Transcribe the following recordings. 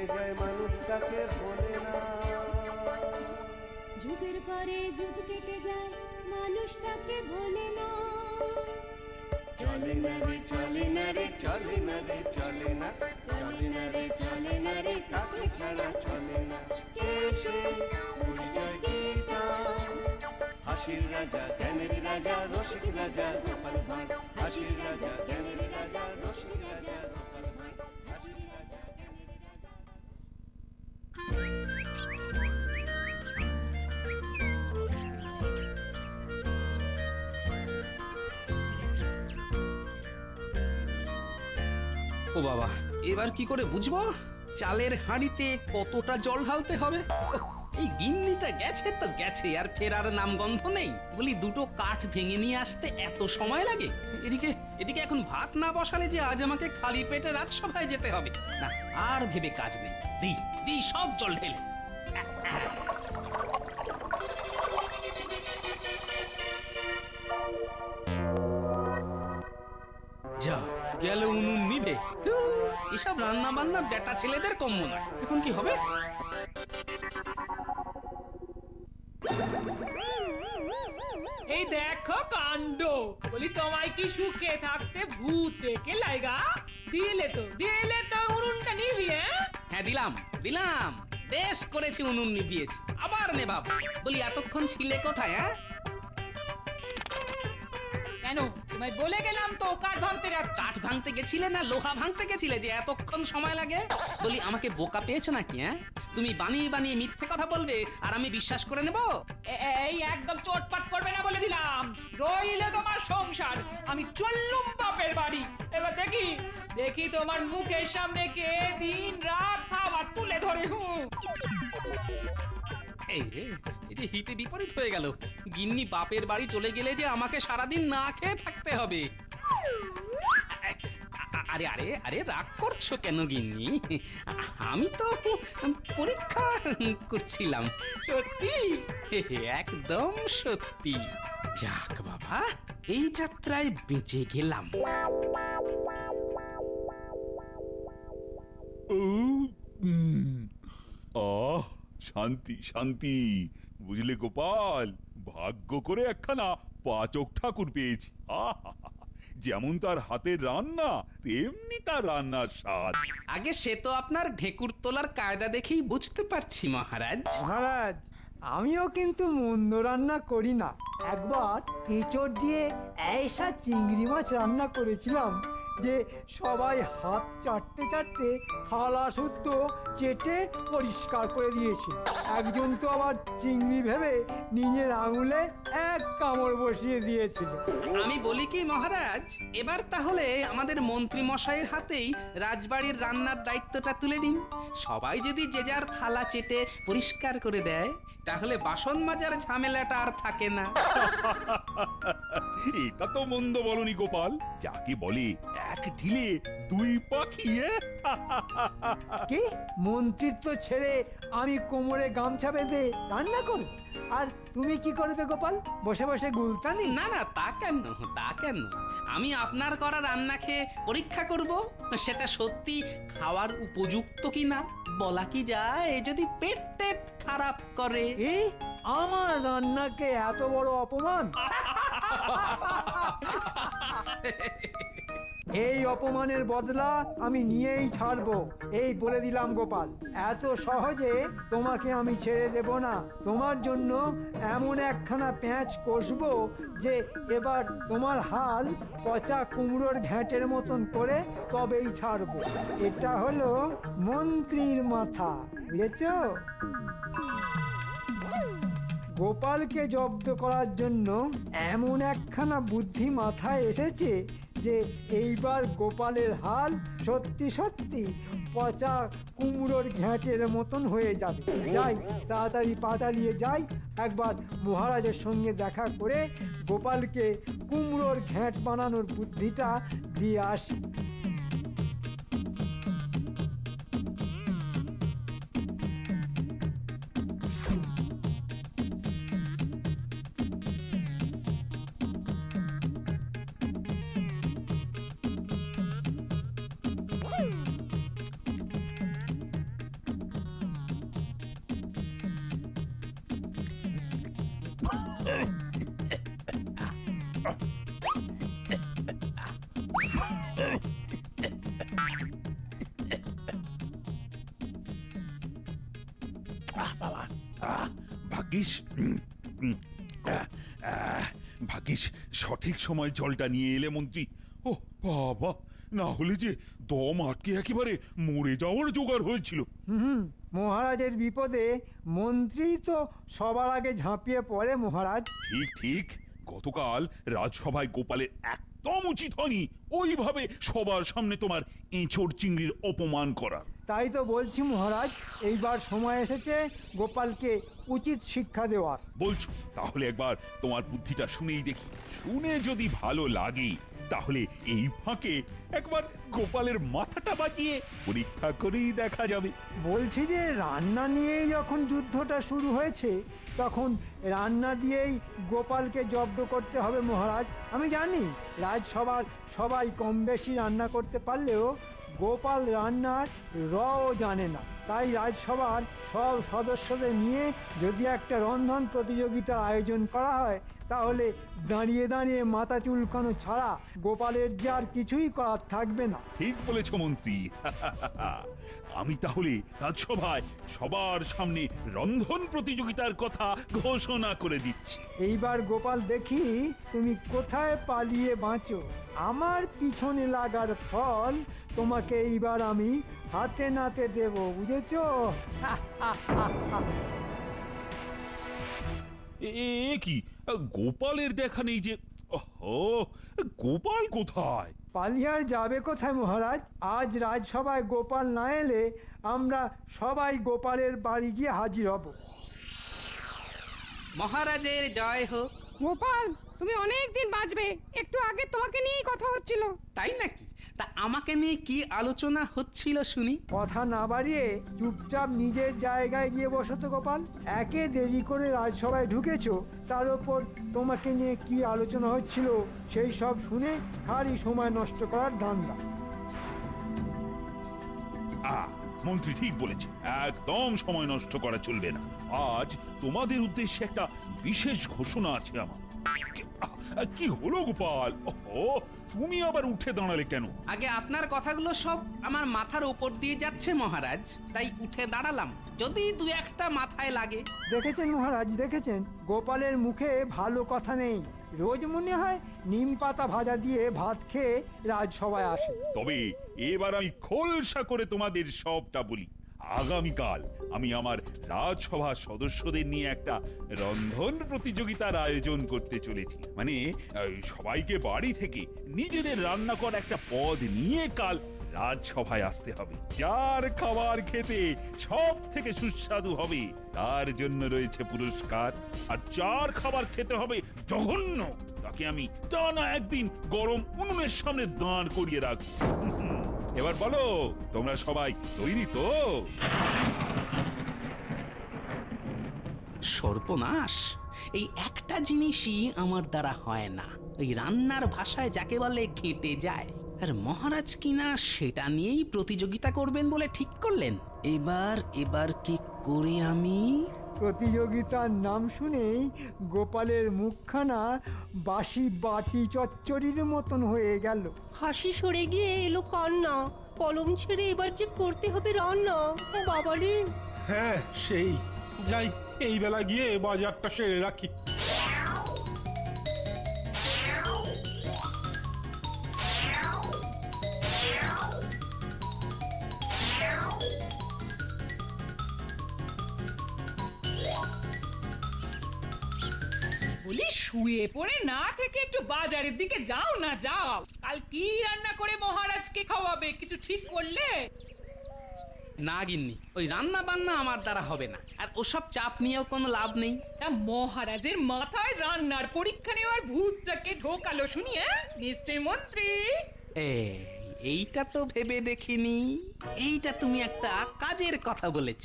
কেটে যায় মানুষ তাকে ভোলে না। যুগের পরে যুগ কেটে যায় মানুষ তাকে ভোলে না। চলে না রে চলে না রে চলে না রে চলে না, চলে না রে চলে না রে কাকে ছাড়া চলে না। কে সে পরিচয় কি তার? হাসির রাজা জ্ঞানের রাজা রসিক রাজা গোপাল ভাঁড়, হাসির রাজা জ্ঞানের রাজা রসিক রাজা গোপাল ভাঁড়, হাসির রাজা জ্ঞানের রাজা। ও বাবা, এবার কি করে বুঝবো চালের হাঁড়িতে কতটা জল ঢালতে হবে? ওহ, এই গিন্নিটা গেছে তো গেছে, আর ফেরার নাম গন্ধ নেই। বলি দুটো কাঠ ভেঙে নিয়ে আসতে এত সময় লাগে? এদিকে এদিকে এখন ভাত না বসালে যে আজ আমাকে খালি পেটে রাজসভায় যেতে হবে। না, আর ভেবে কাজ নেই। দিই দিই সব জল ঢেলে। যা গেল উনুন নিভে। এসব রান্না বান্না বেটা ছেলেদের কম্য নয়। এখন কি হবে? এই দেখো কাণ্ড, বলি তোমায় কি সুখে থাকতে ভূত দেখে লাইগা? দিলে তো উনুনটা নিভিয়ে। হ্যাঁ দিলাম দিলাম, বেশ করেছি উনুন নিভিয়েছি। আবার নেভাব। বলি এতক্ষণ ছিলে কোথায়? হ্যাঁ, কেন তোমায় বলে গেলাম তো কাঠ ভাঙতে যাচ্ছি। কাঠ ভাঙতে গেছিলে না লোহা ভাঙতে গেছিলে যে এতক্ষণ সময় লাগে? বলি আমাকে বোকা পেয়েছো নাকি? হ্যাঁ, তুমি বানিয়ে বানিয়ে মিথ্যে কথা বলবে আর আমি বিশ্বাস করে নেব? এই একদম চটপাট করবে না বলে দিলাম, রইলে তোমার সংসার। আমি চললুম বাপের বাড়ি। এবার দেখি তোমার মুখের সামনে কে দিন রাত খাবার তুলে ধরে। এই রে, এই যে হিতে বিপরীত হয়ে গেল। গিন্নি বাপের বাড়ি চলে গেলে যে আমাকে সারাদিন না খেয়ে থাকতে হবে। আরে আরে আরে, রাগ করছো কেন গিন্নি? আমি তো পরীক্ষা করছিলাম। সত্যি? একদম সত্যি। যাক বাবা, এই যাত্রায় বেঁচে গেলাম। আহ, শান্তি শান্তি। বুঝলে গোপাল, ভাগ্য করে একখানা পাচক ঠাকুর পেয়েছি। আহা, যেমন তার হাতের রান্না তেমনি তার রান্নার স্বাদ। আগে সে তো আপনার ঢেকুর তোলার কায়দা দেখেই বুঝতে পারছি মহারাজ। মহারাজ, আমিও কিন্তু মন্দ রান্না করি না। একবার এঁচড় দিয়ে ऐसा চিংড়ি মাছ রান্না করেছিলাম যে সবাই হাত চাটতে চাটতে থালা শুদ্ধ চেটে পরিষ্কার করে দিয়েছিল। একজন তো আবার চিংড়ি ভেবে নিজের আঙুলে এক কামড় বসিয়ে দিয়েছিল। আমি বলি কি মহারাজ, এবার তাহলে আমাদের মন্ত্রী মশাইয়ের হাতেই রাজবাড়ির রান্নার দায়িত্বটা তুলে দিন। সবাই যদি যে যার থালা চেটে পরিষ্কার করে দেয়, তাহলে বাসন মাজার ঝামেলাটা আর থাকে না। এটা তো মন্দ বলনি গোপাল, যাকে বলে এক ঢিলে দুই পাখি। কি মন্ত্রিত্ব ছেড়ে আমি কোমরে গামছা বেঁধে রান্না করব? আর তুমি কি করবে গোপাল? বসে বসে গুলতানি? না না, তা কেন তা কেন? আমি আপনার করা রান্না খেয়ে পরীক্ষা করব সেটা সত্যি খাওয়ার উপযুক্ত কিনা। বলা কি যায়, যদি পেট টেট খারাপ করে। এই আমার রান্নাকে এত বড় অপমান! এই অপমানের বদলা আমি নিয়েই ছাড়বো, এই বলে দিলাম গোপাল। এত সহজে তোমাকে আমি ছেড়ে দেব না। তোমার জন্য এমন একখানা প্যাঁচ কষবো যে এবার তোমার হাল পচা কুমড়োর ঘ্যাঁটের মতন করে তবেই ছাড়বো। এটা হলো মন্ত্রীর মাথা, বুঝেছো? গোপালকে জব্দ করার জন্য এমন একখানা বুদ্ধি মাথায় এসেছে যে এইবার গোপালের হাল সত্যি সত্যি পচা কুমড়োর ঘ্যাঁটের মতন হয়ে যাবে। যাই, তাড়াতাড়ি পা চালিয়ে যাই, একবার মহারাজের সঙ্গে দেখা করে গোপালকে কুমড়োর ঘ্যাঁট বানানোর বুদ্ধিটা দিয়ে আসি। বাবা ভাগ্যিস ভাগ্যিস সঠিক সময় জলটা নিয়ে এলে মন্ত্রী। ও বাবা, না হলে যে দম আটকে একেবারে মরে যাওয়ার জোগাড় হয়েছিল। মহারাজের বিপদে মন্ত্রী তো সবার আগে ঝাঁপিয়ে পড়ে মহারাজ। ঠিক ঠিক, গতকাল রাজসভায় গোপালের একদম উচিত হয়নি ওইভাবে সবার সামনে তোমার এঁচোড় চিংড়ির অপমান করার। তাই তো বলছি মহারাজ, এইবার সময় এসেছে গোপালকে উচিত শিক্ষা দেওয়ার। বলছো, তাহলে একবার তোমার বুদ্ধিটা শুনেই দেখি। শুনে যদি ভালো লাগে তাহলে এই ফাঁকে একবার গোপালের মাথাটা বাজিয়ে পরীক্ষা করেই দেখা যাবে। বলছি যে রান্না নিয়েই যখন যুদ্ধটা শুরু হয়েছে তখন রান্না দিয়েই গোপালকে জব্দ করতে হবে মহারাজ। আমি জানি রাজসভার সবাই কম বেশি রান্না করতে পারলেও গোপাল রান্নার রও জানে না। তাই রাজসভার সব সদস্যদের নিয়ে যদি একটা রন্ধন প্রতিযোগিতার আয়োজন করা হয় তাহলে দাঁড়িয়ে দাঁড়িয়ে মাথা চুলকানো ছাড়া গোপালের যে আর কিছুই করার থাকবে না। ঠিক বলেছ মন্ত্রী। আমি তাহলে রাজসভায় সবার সামনে রন্ধন প্রতিযোগিতার কথা ঘোষণা করে দিচ্ছি। এইবার গোপাল দেখি তুমি কোথায় পালিয়ে বাঁচো। আমার পিছনে লাগার ফল তোমাকে এইবার আমি হাতে নাতে দেব, বুঝেছো? এ কি, গোপালের দেখা নেই যে। ওহো, গোপাল কোথায়? পালিয়ে আর যাবে কোথায় মহারাজ? আজ রাজসভায় গোপাল না এলে আমরা সবাই গোপালের বাড়ি গিয়ে হাজির হব। মহারাজের জয় হোক। গোপাল, তুমি অনেক দিন বাঁচবে। একটু আগে তোমাকে নিয়েই কথা হচ্ছিল। তাই নাকি? তা আমাকে নিয়ে কি আলোচনা হচ্ছিল শুনি। কথা না বাড়িয়ে চুপচাপ নিজের জায়গায় গিয়ে বসো তো গোপাল। একে দেরি করে রাজসভায় ঢুকেছো, তার উপর তোমাকে নিয়ে কি আলোচনা হচ্ছিল সেই সব শুনে খালি সময় নষ্ট করার ধান্দা। মন্ত্রী ঠিক বলেছে, একদম সময় নষ্ট করা চলবে না। আজ তোমাদের উদ্দেশ্যে একটা বিশেষ ঘোষণা আছে আমার। কি হলো গোপাল? ওহো, তুমি আবার উঠে দাঁড়ালে কেন? আগে আপনার কথাগুলো সব আমার মাথার উপর দিয়ে যাচ্ছে মহারাজ, তাই উঠে দাঁড়ালাম, যদি দু একটা মাথায় লাগে। দেখেছেন মহারাজ, দেখেছেন গোপালের মুখে ভালো কথা নেই। রোজ মনে হয় নিম পাতা ভাজা দিয়ে ভাত খেয়ে রাজসভায় আসে। তবে এবার আমি খোলসা করে তোমাদের সবটা বলি। আগামীকাল আমি আমার রাজসভার সদস্যদের নিয়ে একটা রন্ধন প্রতিযোগিতার আয়োজন করতে চলেছি। মানে সবাইকে বাড়ি থেকে নিজেদের রান্না করা একটা পদ নিয়ে কাল রাজসভায় আসতে হবে। যার খাবার খেতে সব থেকে সুস্বাদু হবে তার জন্য রয়েছে পুরস্কার, আর যার খাবার খেতে হবে জঘন্য তাকে আমি টানা একদিন গরম উনুনের সামনে দাঁড় করিয়ে রাখবো। এবার বলো, তোমরা সবাই তৈরি তো? সর্বনাশ, এই একটা জিনিসই আমার দ্বারা হয় না। ওই রান্নার ভাষায় যাকে বলে ঘেঁটে যায়। আর মহারাজ কিনা সেটা নিয়েই প্রতিযোগিতা করবেন বলে ঠিক করলেন। এবার কি করি আমি? প্রতিযোগিতার নাম শুনেই গোপালের মুখখানা বাসি বাটি চচ্চড়ির মতন হয়ে গেল। হাসি সরে গিয়ে এলো কান্না। কলম ছেড়ে এবার যে করতে হবে রান্না। ও বাবারে! হ্যাঁ, সেই যাই, এই বেলা গিয়ে বাজারটা সেরে রাখি। বলি, শুয়ে পড়ে না থেকে একটু বাজারের দিকে যাও না, যাও। কাল কি রান্না করে মহারাজকে খাওয়াবে কিছু ঠিক করলে? না গিন্নি, ওই রান্না বান্না আমার দ্বারা হবে না, আর ওসব চাপ নিয়েও কোনো লাভ নেই। তা মহারাজের মাথায় রান্নার পরীক্ষা নেওয়ার ভূতটাকে ঢোকালো শুনি, নিশ্চয় মন্ত্রী। এইটা তো ভেবে দেখিনি। এইটা তুমি একটা কাজের কথা বলেছ।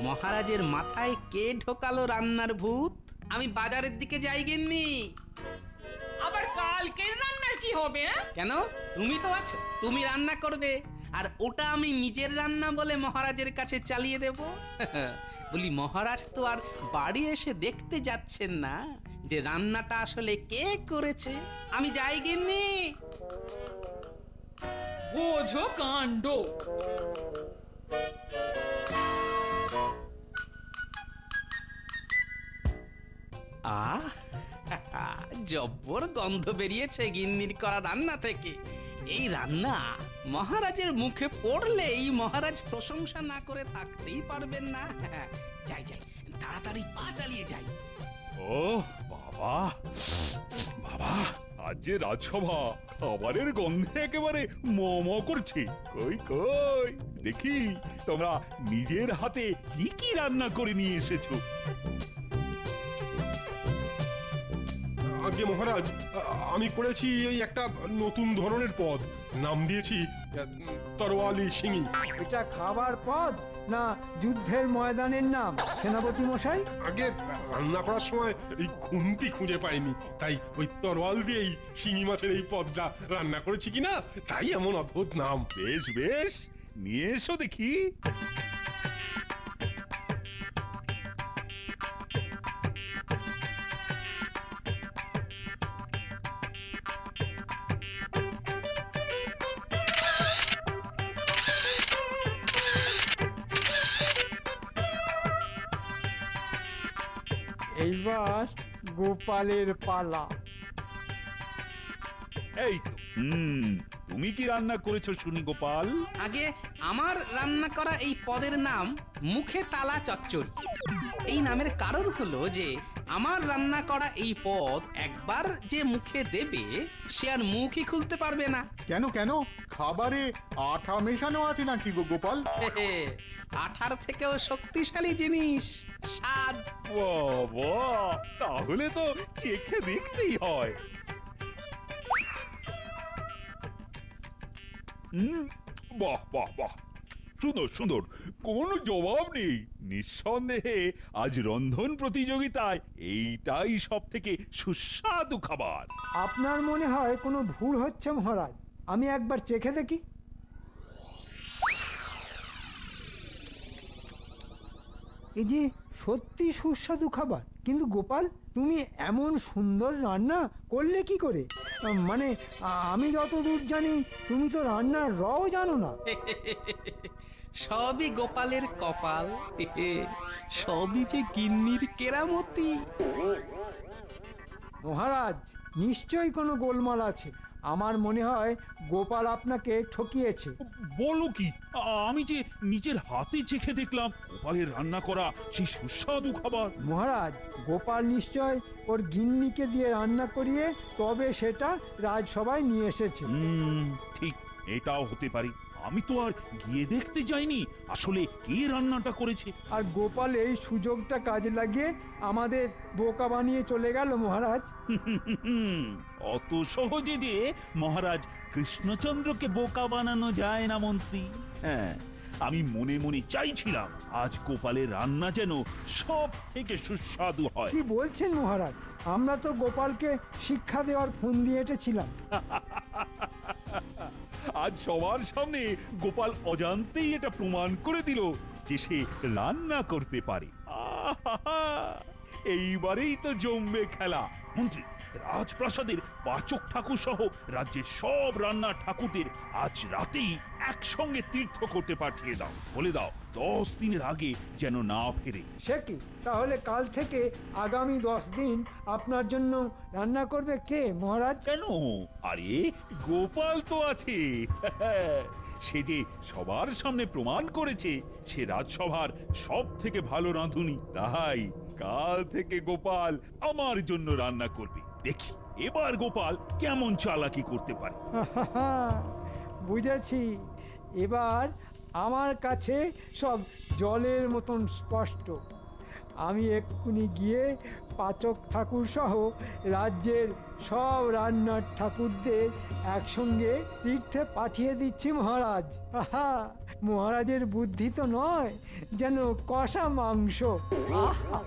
মহারাজের মাথায় কে ঢোকালো রান্নার ভূত? আমি বাজারের দিকে যাই গিন্নি। আবার কালকের রান্নার কি হবে? কেন? তুমি তো আছো, তুমি রান্না করবে, আর ওটা আমি নিজের রান্না বলে মহারাজের কাছে চালিয়ে দেব। বলি মহারাজ তো আর বাড়ি এসে দেখতে যাচ্ছেন না যে রান্নাটা আসলে কে করেছে। আমি যাই গিন্নি। বোঝো কাণ্ড। আহ জব্বর গন্ধ বেরিয়েছে গিন্নির করা রান্না থেকে। এই রান্না মহারাজের মুখে পড়লেই মহারাজ প্রশংসা না করে থাকতেই পারবেন না। যাই যাই, তাড়াতাড়ি পা চালিয়ে যাই। ও বাবা, বাবা, আজ যে রাজসভা খাবারের গন্ধে একেবারে ম ম করছে। কই কই দেখি তোমরা নিজের হাতে কি কি রান্না করে নিয়ে এসেছো। আগে মহারাজ, আমি করেছি এই একটা নতুন ধরনের পদ, নাম দিয়েছি তরোয়ালি শিঙি। এটা খাবার পদ না যুদ্ধের ময়দানের নাম সেনাপতি মশাই? আগে রান্না করার সময় এই খুন্তি খুঁজে পাইনি, তাই ওই তরোয়াল দিয়েই শিঙি মাছের এই পদটা রান্না করেছি কিনা, তাই এমন অদ্ভুত নাম। বেশ বেশ, নিয়ে এসো দেখি। এইবার গোপালের পালা। এই তো, তুমি কি রান্না করেছো শুনি গোপাল? আগে আমার রান্না করা এই পদের নাম মুখে তালা চচ্চড়ি। এই নামের কারণ হলো যে আমার রান্না করা এই পদ একবার যে মুখে দেবে সে আর মুখই খুলতে পারবে না। কেন কেন খাবারে আঠা মেশানো আছে নাকি গো গোপাল? আঠার থেকেও শক্তিশালী জিনিস স্বাদ। বাবা, তাহলে তো চেখে দেখতেই হয়। বাহ বাহ বাহ, সুন্দর সুন্দর, কোনো জবাব নেই। নিঃসন্দেহে আজ রন্ধন প্রতিযোগিতায় এইটাই সব থেকে সুস্বাদু খাবার। আপনার মনে হয় কোনো ভুল হচ্ছে মহারাজ? আমি একবার চেখে দেখি। এই যে সত্যি সুস্বাদু খাবার। কিন্তু গোপাল, তুমি এমন সুন্দর রান্না করলে কি করে? মানে আমি যতদূর জানি তুমি তো রান্নার রও জানো না। সবই গোপালের কপাল, সবই যে গিন্নির কেরামতি। মহারাজ, নিশ্চয়ই কোনো গোলমাল আছে। আমার মনে হয় গোপাল আপনাকে ঠকিয়েছে। বলো কি? আমি যে নিজের হাতে চেখে দেখলাম গোপালের রান্না করা সেই সুস্বাদু খাবার। মহারাজ, গোপাল নিশ্চয় ওর গিন্নিকে দিয়ে রান্না করিয়ে তবে সেটা রাজসভায় নিয়ে এসেছে। ঠিক, এটাও হতে পারে। আমি তো আর গিয়ে দেখতে যাইনি আসলে কে রান্নাটা করেছে। আর গোপাল এই সুযোগটা কাজে লাগিয়ে আমাদের বোকা বানিয়ে চলে গেল মহারাজ। অত সহজে যে মহারাজ কৃষ্ণচন্দ্রকে বোকা বানানো যায় না মন্ত্রী। হ্যাঁ, আমি মনে মনে চাইছিলাম আজ গোপালের রান্না যেন সব থেকে সুস্বাদু হয়। কি বলছেন মহারাজ? আমরা তো গোপালকে শিক্ষা দেওয়ার ফোন দিয়ে এঁটেছিলাম। আজ সবার সামনে গোপাল অজান্তেই এটা প্রমাণ করে দিল যে সে রান্না করতে পারে। এইবারেই তো জমবে খেলা। মন্ত্রী, রাজপ্রাসাদের পাচক ঠাকুর সহ রাজ্যের সব রান্নার ঠাকুরদের আজ রাতেই একসঙ্গে তীর্থ করতে পাঠিয়ে দাও। বলে দাও 10 দিনের আগে যেন না ফেরে। সে কি? তাহলে কাল থেকে আগামী 10 দিন আপনার জন্য রান্না করবে কে মহারাজ? কেন? আরে গোপাল তো আছে। সে যে সবার সামনে প্রমাণ করেছে সে রাজসভার সব থেকে ভালো রাঁধুনি। তাই কাল থেকে গোপাল আমার জন্য রান্না করবে। দেখি এবার গোপাল কেমন চালাকি করতে পারে। বুঝেছি, এবার আমার কাছে সব জলের মতন স্পষ্ট। আমি এক্ষুনি গিয়ে পাচক ঠাকুর সহ রাজ্যের সব রান্নার ঠাকুরদের একসঙ্গে তীর্থে পাঠিয়ে দিচ্ছি মহারাজ। মহারাজের বুদ্ধি তো নয়, যেন কষা মাংস। আহা!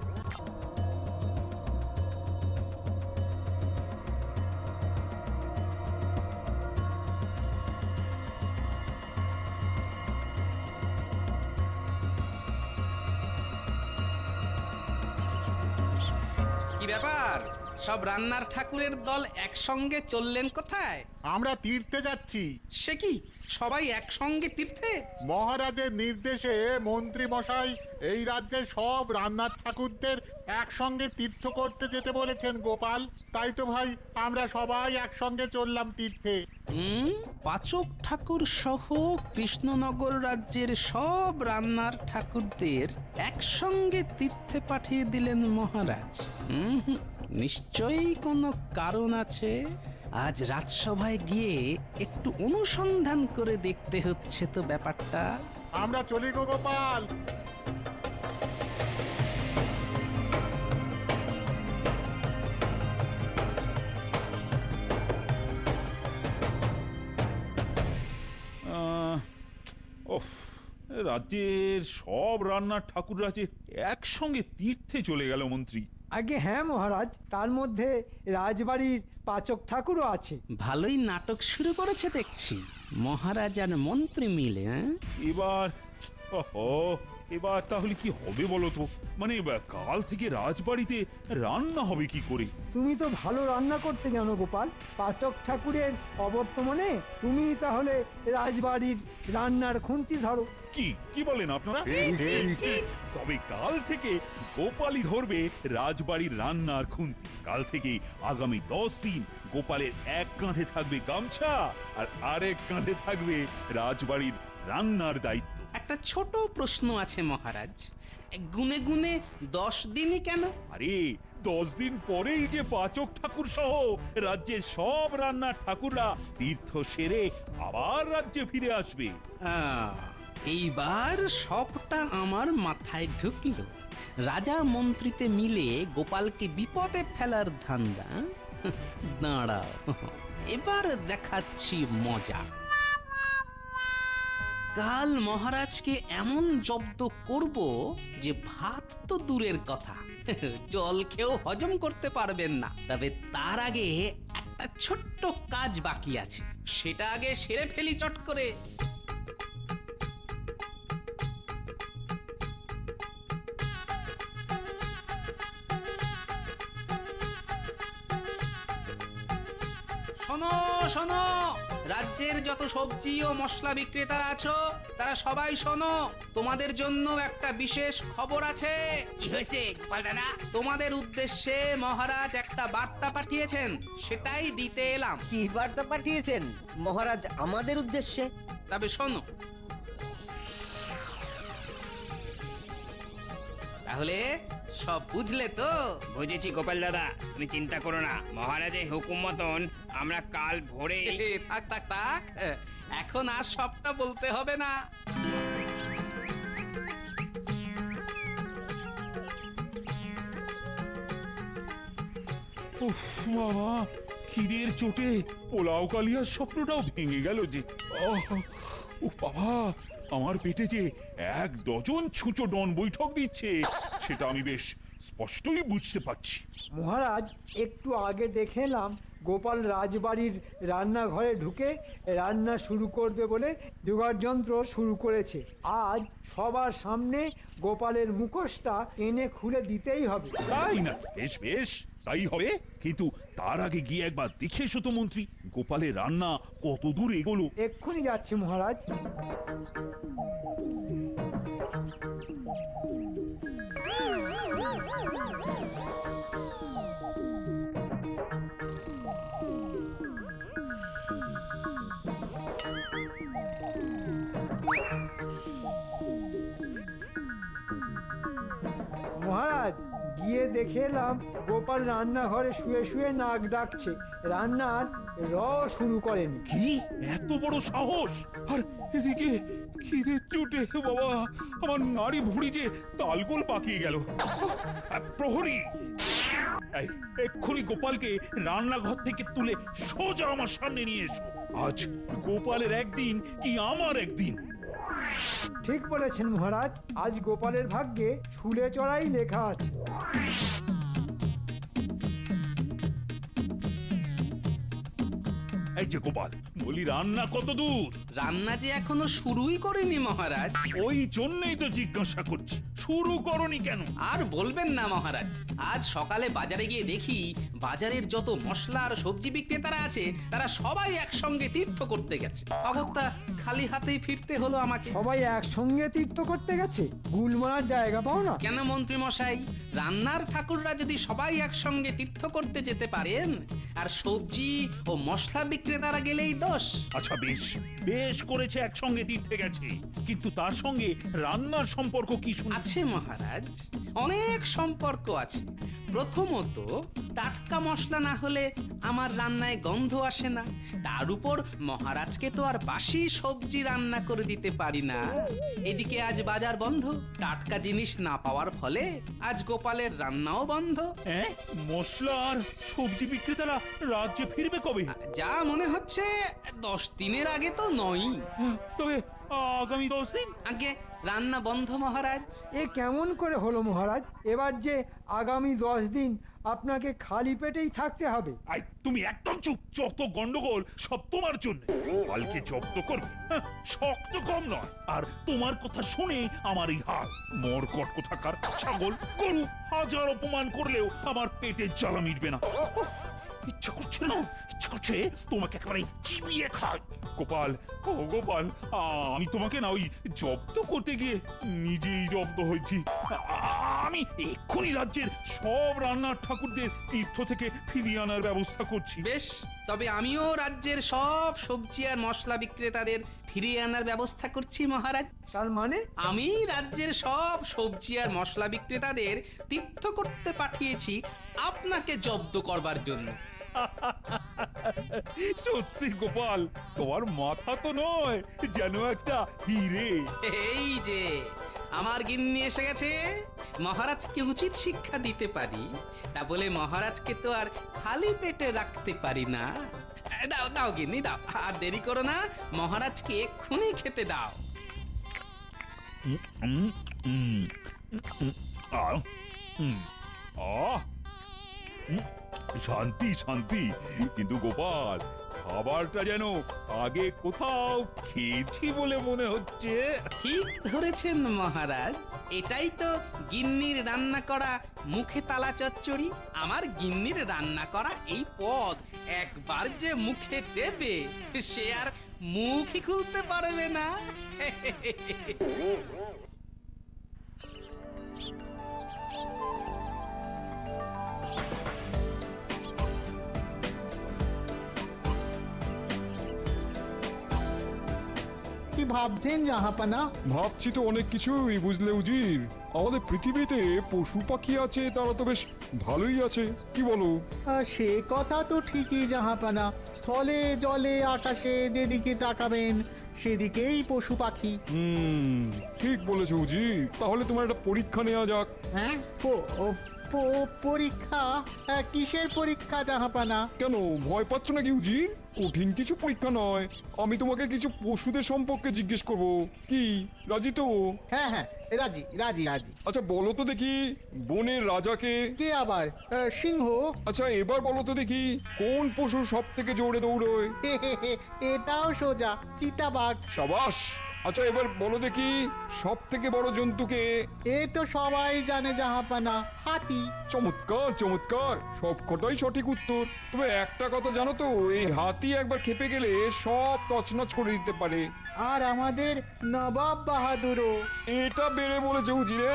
কি ব্যাপার, সব রান্নার ঠাকুরের দল একসঙ্গে চললেন কোথায়? আমরা তীর্থে যাচ্ছি। সে কি, সবাই একসঙ্গে তীর্থে? মহারাজের নির্দেশে মন্ত্রী মশাই এই রাজ্যের সব রান্নার ঠাকুরদের একসঙ্গে তীর্থ করতে যেতে বলেছেন গোপাল। তাই তো ভাই আমরা সবাই একসঙ্গে চললাম তীর্থে। পাচক ঠাকুর সহ কৃষ্ণনগর রাজ্যের সব রান্নার ঠাকুরদের একসঙ্গে তীর্থে পাঠিয়ে দিলেন মহারাজ। নিশ্চয়ই কোনো কারণ আছে। আজ রাজসভায় গিয়ে একটু অনুসন্ধান করে দেখতে হচ্ছে তো ব্যাপারটা। আমরা চলি গো গোপাল। ওফ, রাজ্যের সব রান্নার ঠাকুররা যে একসঙ্গে তীর্থে চলে গেল মন্ত্রী। আগে হ্যাঁ মহারাজ, তার মধ্যে রাজবাড়ির পাচক ঠাকুরও আছে। ভালোই নাটক শুরু করেছে দেখছি মহারাজ আর মন্ত্রী মিলে। এবার এবার তাহলে কি হবে বলো তো? মানে কাল থেকে রাজবাড়িতে রান্না হবে কি করে? তুমি তো ভালো রান্না করতে জানো গোপাল। পাচক ঠাকুরের অবর্তমানে তুমি তাহলে রাজবাড়ির রান্নার খুন্তি ধরো। কি কি বলেন আপনারা? তবে কাল থেকে গোপালই ধরবে রাজবাড়ির রান্নার খুন্তি। কাল থেকে আগামী 10 দিন গোপালের এক কাঁধে থাকবে গামছা আর আরেক কাঁধে থাকবে রাজবাড়ির রান্নার দায়িত্ব। একটা ছোট প্রশ্ন আছে মহারাজ, গুনে গুনে 10 দিনই কেন? আরে 10 দিন পরেই যে পাচক ঠাকুর সহ রাজ্যের সব রান্নার ঠাকুররা তীর্থ সেরে আবার রাজ্যে ফিরে আসবে। এইবার সবটা আমার মাথায় ঢুকল। রাজা মন্ত্রীতে মিলে গোপালকে বিপদে ফেলার ধান্দা। দাঁড়াও, এবার দেখাচ্ছি মজা। কাল মহারাজকে এমন জব্দ করব যে ভাত তো দূরের কথা, জল খেয়েও হজম করতে পারবেন না। তবে তার আগে একটা ছোট্ট কাজ বাকি আছে, সেটা আগে সেরে ফেলি চট করে। শোনো শোনো, রাজ্যের যত সবজি ও মশলা বিক্রেতারা আছো তারা সবাই শোনো, তোমাদের জন্য একটা বিশেষ খবর আছে। কি হয়েছে গোপাল দাদা? তোমাদের উদ্দেশ্যে মহারাজ একটা বার্তা পাঠিয়েছেন, সেটাই দিতে এলাম। কি বার্তা পাঠিয়েছেন মহারাজ আমাদের উদ্দেশ্যে? তবে শোনো। তাহলে সব বুঝলে তো? বুঝেছি গোপাল দাদা, তুমি চিন্তা করো না। মহারাজের হুকুম মতন আমরা কাল ভোরে থাক থাক থাক, এখন আর সবটা বলতে হবে না। উফ বাবা, খিদের চোটে পোলাও কালিয়ার স্বপ্নটাও ভেঙে গেল যে। ও বাবা, আমার পেটে যে 1 ডজন ছুঁচো ডন বৈঠক দিচ্ছে, সেটা আমি বেশ স্পষ্টই বুঝতে পারছি। মহারাজ, একটু আগে দেখে এলাম গোপাল রাজবাড়ির রান্নাঘরে ঢুকে রান্না শুরু করবে বলে জোগাড় যন্ত্র শুরু করেছে। আজ সবার সামনে গোপালের মুখোশটা টেনে খুলে দিতেই হবে। তাই না? বেশ বেশ, তাই হবে। কিন্তু তার আগে গিয়ে একবার দেখে এসো তো মন্ত্রী, গোপালের রান্না কত দূর এগোলো। এক্ষুনি যাচ্ছি মহারাজ। মহারাজ, গিয়ে দেখে এলাম গোপাল রান্নাঘরে শুয়ে শুয়ে নাক ডাকছে, রান্নার শুরু করেনি। কি এত বড় সাহস! আর এদিকে খিদের চোটে বাবা আমার নাড়ি ভুঁড়ি যে তালগোল পাকিয়ে গেল। প্রহরী, এক্ষুনি গোপালকে রান্নাঘর থেকে তুলে সোজা আমার সামনে নিয়ে এসো। আজ গোপালের একদিন কি আমার একদিন। ঠিক বলেছেন মহারাজ, আজ গোপালের ভাগ্যে শুলে চড়াই লেখা আছে। এই যে গোপাল, বলি রান্না কত দূর? রান্না যে এখনো শুরুই করেনি মহারাজ। ওই জন্যই তো জিজ্ঞাসা করছি। শুরু করনি কেন? আর বলবেন না মহারাজ, আজ সকালে বাজারে গিয়ে দেখি বাজারের যত মশলা আর সবজি বিক্রেতারা আছে তারা সবাই একসঙ্গে তীর্থ করতে গেছে। অগত্যা খালি হাতেই ফিরতে হলো আমাকে। সবাই একসঙ্গে তীর্থ করতে গেছে, গুল মারার জায়গা পাও না? কেন মন্ত্রী মশাই, রান্নার ঠাকুররা যদি সবাই একসঙ্গে তীর্থ করতে যেতে পারেন আর সবজি ও মশলা বিক্রেতারা গেলেই দোষ? আচ্ছা বেশ, বেশ করেছে একসঙ্গে তীর্থে গেছে, কিন্তু তার সঙ্গে রান্নার সম্পর্ক কি শুনে? আছে মহারাজ, অনেক সম্পর্ক আছে। প্রথমত, টাটকা মশলা না হলে আমার রান্নায় গন্ধ আসে না। তার উপর মহারাজকে তো আর বাসি সবজি রান্না করে দিতে পারি না। এদিকে আজ বাজার বন্ধ, টাটকা জিনিস না পাওয়ার ফলে আজ গোপালের রান্নাও বন্ধ। হ্যাঁ, মশলা আর সবজি বিক্রেতারা রাজ্যে ফিরবে কবে? যা মনে হচ্ছে 10 দিনের আগে তো নয়। তবে আগামী 10 দিন? আগে রান্না বন্ধ মহারাজ। এ কেমন করে হলো মহারাজ? এবার যে আগামী 10 দিন আপনাকে খালি পেটেই থাকতে হবে। আই তুমি একদম চুপ, যত গন্ডগোল সব তোমার জন্য। কালকে জব্দ করবে, শক্ত কম নয়। আর তোমার কথা শুনে আমার এই হাল। মরকট কোথাকার ছাগল গরু হাজার অপমান করলেও আমার পেটের জ্বালা মিটবে না। ইচ্ছা করছে না, ইচ্ছা করছে তোমাকে একেবারে চিবিয়ে খাই। গোপাল, ও গোপাল, আমি তোমাকে না ওই জব্দ করতে গিয়ে নিজেই জব্দ হয়েছি। আমি এক্ষুনি রাজ্যের সব রান্নার ঠাকুরদের তীর্থ থেকে ফিরিয়ে আনার ব্যবস্থা করছি। বেশ, তবে আমিও রাজ্যের সব সবজি আর মশলা বিক্রেতাদের ফিরিয়ে আনার ব্যবস্থা করছি মহারাজ। তার মানে? আমি রাজ্যের সব সবজি আর মশলা বিক্রেতাদের তীর্থ করতে পাঠিয়েছি আপনাকে জব্দ করবার জন্য। সত্যি গোপাল, তোমার মাথা তো নয়, যেন একটা হিরে। এই যে আমার গিন্নি এসে গেছে, মহারাজকে উচিত শিক্ষা দিতে পারি, তা বলে মহারাজকে তো আর খালি পেটে রাখতে পারি না। দাও দাও গিন্নি দাও, আর দেরি করো না, মহারাজকে এক্ষুনি খেতে দাও। শান্তি শান্তি, কিন্তু গোপাল, খাবারটা যেন আগে কোথাও খেয়েছি বলে মনে হচ্ছে। ঠিক ধরেছেন মহারাজ, এটাই তো গিন্নির রান্না করা মুখে তালা চচ্চড়ি। আমার গিন্নির রান্না করা এই পদ একবার যে মুখে দেবে সে আর মুখই খুলতে পারবে না। কি ভাবছেন জাহাপানা? ভাবছি তো অনেক কিছুই, বুঝলে উজির। আমাদের পৃথিবীতে পশু পাখি আছে, তারা তো বেশ ভালোই আছে, কি বলো? সে কথা তো ঠিকই জাহাপানা। স্থলে জলে আকাশে যেদিকে তাকাবেন সেদিকেই পশু পাখি। ঠিক বলেছো উজির। তাহলে তোমার একটা পরীক্ষা নেওয়া যাক। হ্যাঁ, পরীক্ষা? কিসের পরীক্ষা জাহাপানা? কেন ভয় পাচ্ছ নাকি উজির? কঠিন কিছু পরীক্ষা নয়, আমি তোমাকে কিছু পশুদের সম্পর্কে জিজ্ঞেস করব। কি রাজি তো? হ্যাঁ হ্যাঁ, রাজি রাজি রাজি। আচ্ছা বলো তো দেখি, বনের রাজাকে? কে আবার? সিংহ। আচ্ছা এবার বলো তো দেখি, কোন পশু সব থেকে জোরে দৌড়য়? এটাও সোজা, চিতাবাঘ। সাবাস। আচ্ছা এবার বলো দেখি, সব থেকে বড় জন্তুকে? এ তো সবাই জানে জাহাপানা, হাতি। চমৎকার চমৎকার, সব কটাই সঠিক উত্তর। তবে একটা কথা জানো তো, এই হাতি একবার খেপে গেলে সব তছনছ করে দিতে পারে। আর আমাদের নবাব বাহাদুরও। এটা বেড়ে বলেছে হুজিরে।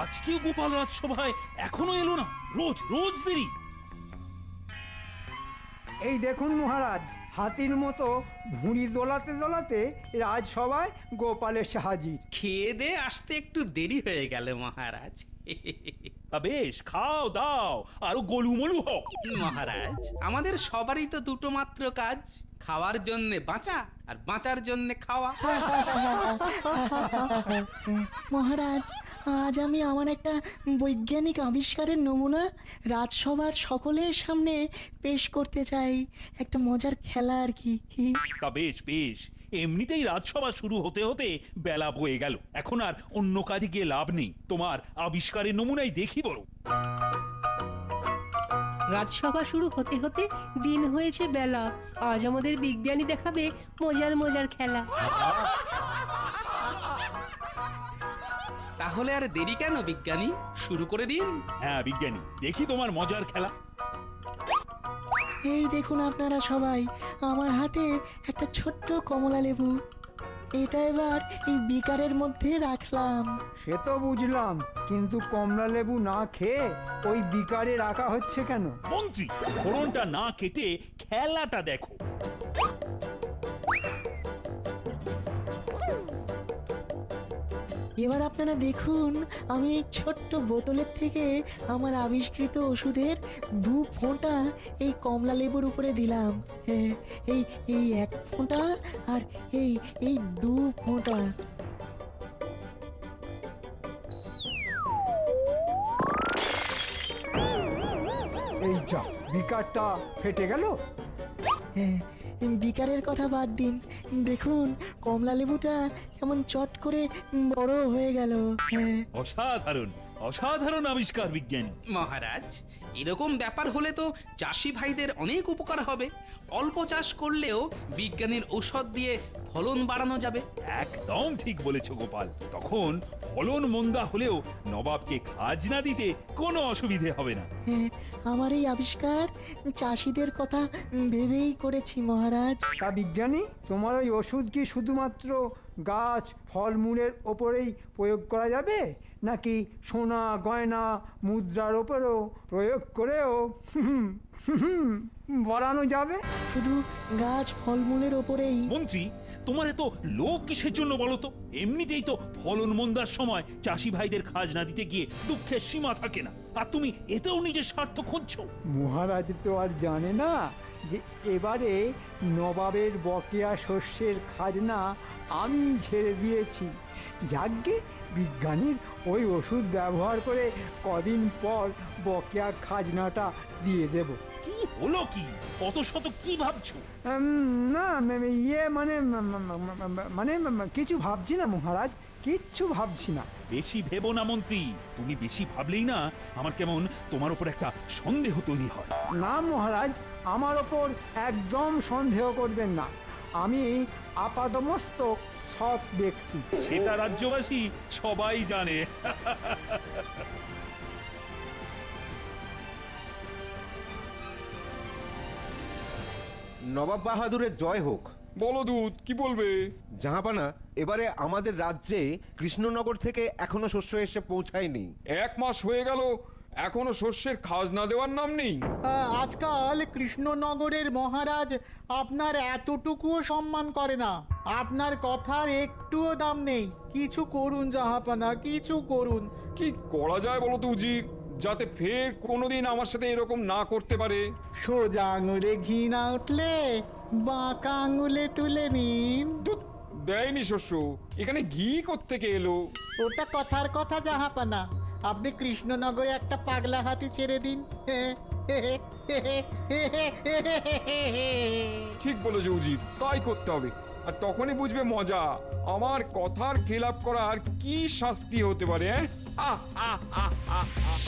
আজকেও গোপাল রাজসভায় এখনো এলো না, রোজ রোজ দেরি। এই দেখুন মহারাজ, হাতির মতো ভুঁড়ি দোলাতে দোলাতে রাজসভায় গোপালের হাজির। খেয়ে দে আসতে একটু দেরি হয়ে গেল মহারাজ। তা বেশ, খাও দাও, আরো গোলুমলু হোক। মহারাজ, আমাদের সবারই তো দুটো মাত্র কাজ, খাওয়ার জন্য বাঁচা আর বাঁচার জন্য খাওয়া। মহারাজ, আজ আমি আমার একটা বৈজ্ঞানিক আবিষ্কারের নমুনা রাজসভার সকলের সামনে পেশ করতে চাই। একটা মজার খেলা আর কি। তা বেশ বেশ, এমনিতেই রাজসভা শুরু হতে হতে বেলা বয়ে গেল, এখন আর অন্য কাজে গিয়ে লাভ নেই। তোমার আবিষ্কারের নমুনাই দেখি বড়। রাজসভা শুরু হতে হতে দিন হয়েছে বেলা। আজ আমাদের বিজ্ঞানী দেখাবে মজার মজার খেলা। তাহলে আর দেরি কেন বিজ্ঞানী, শুরু করে দিন। হ্যাঁ বিজ্ঞানী, দেখি তোমার মজার খেলা। এই দেখুন আপনারা সবাই, আমার হাতে একটা ছোট্ট কমলা লেবু। এটা এবার এই বিকারের মধ্যে রাখলাম। সে তো বুঝলাম, কিন্তু কমলা লেবু না খেয়ে ওই বিকারে রাখা হচ্ছে কেন? মন্ত্রী, ফোড়নটা না কেটে খেলাটা দেখো। এবার আপনারা দেখুন, আমি এই ছোট্ট বোতলের থেকে আমার আবিষ্কৃত ওষুধের 2 ফোঁটা এই কমলা লেবুর উপরে দিলাম। হ্যাঁ, এই এই 1 ফোঁটা আর এই 2 ফোঁটা। এই যা, বিকারটা ফেটে গেল। হ্যাঁ, বিকারের কথা বাদ দিন, দেখুন কমলা লেবুটা কেমন চট করে বড় হয়ে গেল। হ্যাঁ, অসাধারণ অসাধারণ আবিষ্কার বিজ্ঞানী। মহারাজ, এরকম ব্যাপার হলে তো চাষি ভাইদের অনেক উপকার হবে। অল্প চাষ করলেও বিজ্ঞানীর ঔষধ দিয়ে ফলন বাড়ানো যাবে। একদম ঠিক বলেছ গোপাল, তখন ফলন মন্দা হলেও নবাবকে খাজনা দিতে কোনো অসুবিধে হবে না। হ্যাঁ, আমার এই আবিষ্কার চাষিদের কথা ভেবেই করেছি মহারাজ। তা বিজ্ঞানী, তোমার ওই ওষুধ কি শুধুমাত্র গাছ ফলমূলের ওপরেই প্রয়োগ করা যাবে, নাকি সোনা গয়না মুদ্রার ওপরেও প্রয়োগ করেও বাড়ানো যাবে? শুধু গাছ ফলমূলের ওপরেই। মন্ত্রী, তোমার এত লোক কিসের জন্য বলো তো? এমনিতেই তো ফলন মন্দার সময় চাষি ভাইদের খাজনা দিতে গিয়ে দুঃখের সীমা থাকে না, আর তুমি এতেও নিজের স্বার্থ খুঁজছো। মহারাজ তো আর জানে না যে এবারে নবাবের বকেয়া শস্যের খাজনা আমি ছেড়ে দিয়েছি। যাজ্ঞে বিজ্ঞানীর ওই ওষুধ ব্যবহার করে কদিন পর বকেয়া খাজনাটা দিয়ে দেব। কি হলো কি? কত শত কি ভাবছো? না ইয়ে মানে কিছু ভাবছি না মহারাজ, কিচ্ছু ভাবছি না। বেশি ভেবো না মন্ত্রী, তুমি বেশি ভাবলেই না আমার কেমন তোমার উপর একটা সন্দেহ তৈরি হয়। না মহারাজ, আমার ওপর একদম সন্দেহ করবেন না। আমি আপাদমস্তক সৎ ব্যক্তি। সেটা রাজ্যবাসী সবাই জানে। নবাব বাহাদুরের জয় হোক। বলো দূত, কি বলবে? জাহাপানা, এবারে আমাদের রাজ্যে কৃষ্ণনগর থেকে এখনো শস্য এসে পৌঁছায়নি। 1 মাস হয়ে গেল, এখনো শস্যের খাজনা দেওয়ার নাম নেই। আজকাল কৃষ্ণনগরের মহারাজ আপনার এতটুকুও সম্মান করে না। আপনার কথার একটুও দাম নেই। কিছু করুন জাহাপানা, কিছু করুন। কি করা যায় বলো তো উজির, যাতে ফের কোনোদিন আমার সাথে এরকম না করতে পারে? সোজা আঙুলে ঘি না উঠলে বাঁকা আঙুলে তুলে নিন। দুধ দেয়নি শস্য, এখানে ঘি কোত্থেকে এলো? ওটা কথার কথা জাহাপানা, আপনি কৃষ্ণনগরে একটা পাগলা হাতি ছেড়ে দিন। ঠিক বলেছো উজির, তাই করতে হবে। আর তখনই বুঝবে মজা, আমার কথার খেলাপ করার কি শাস্তি হতে পারে। আহ আহ আহ আহ আহ।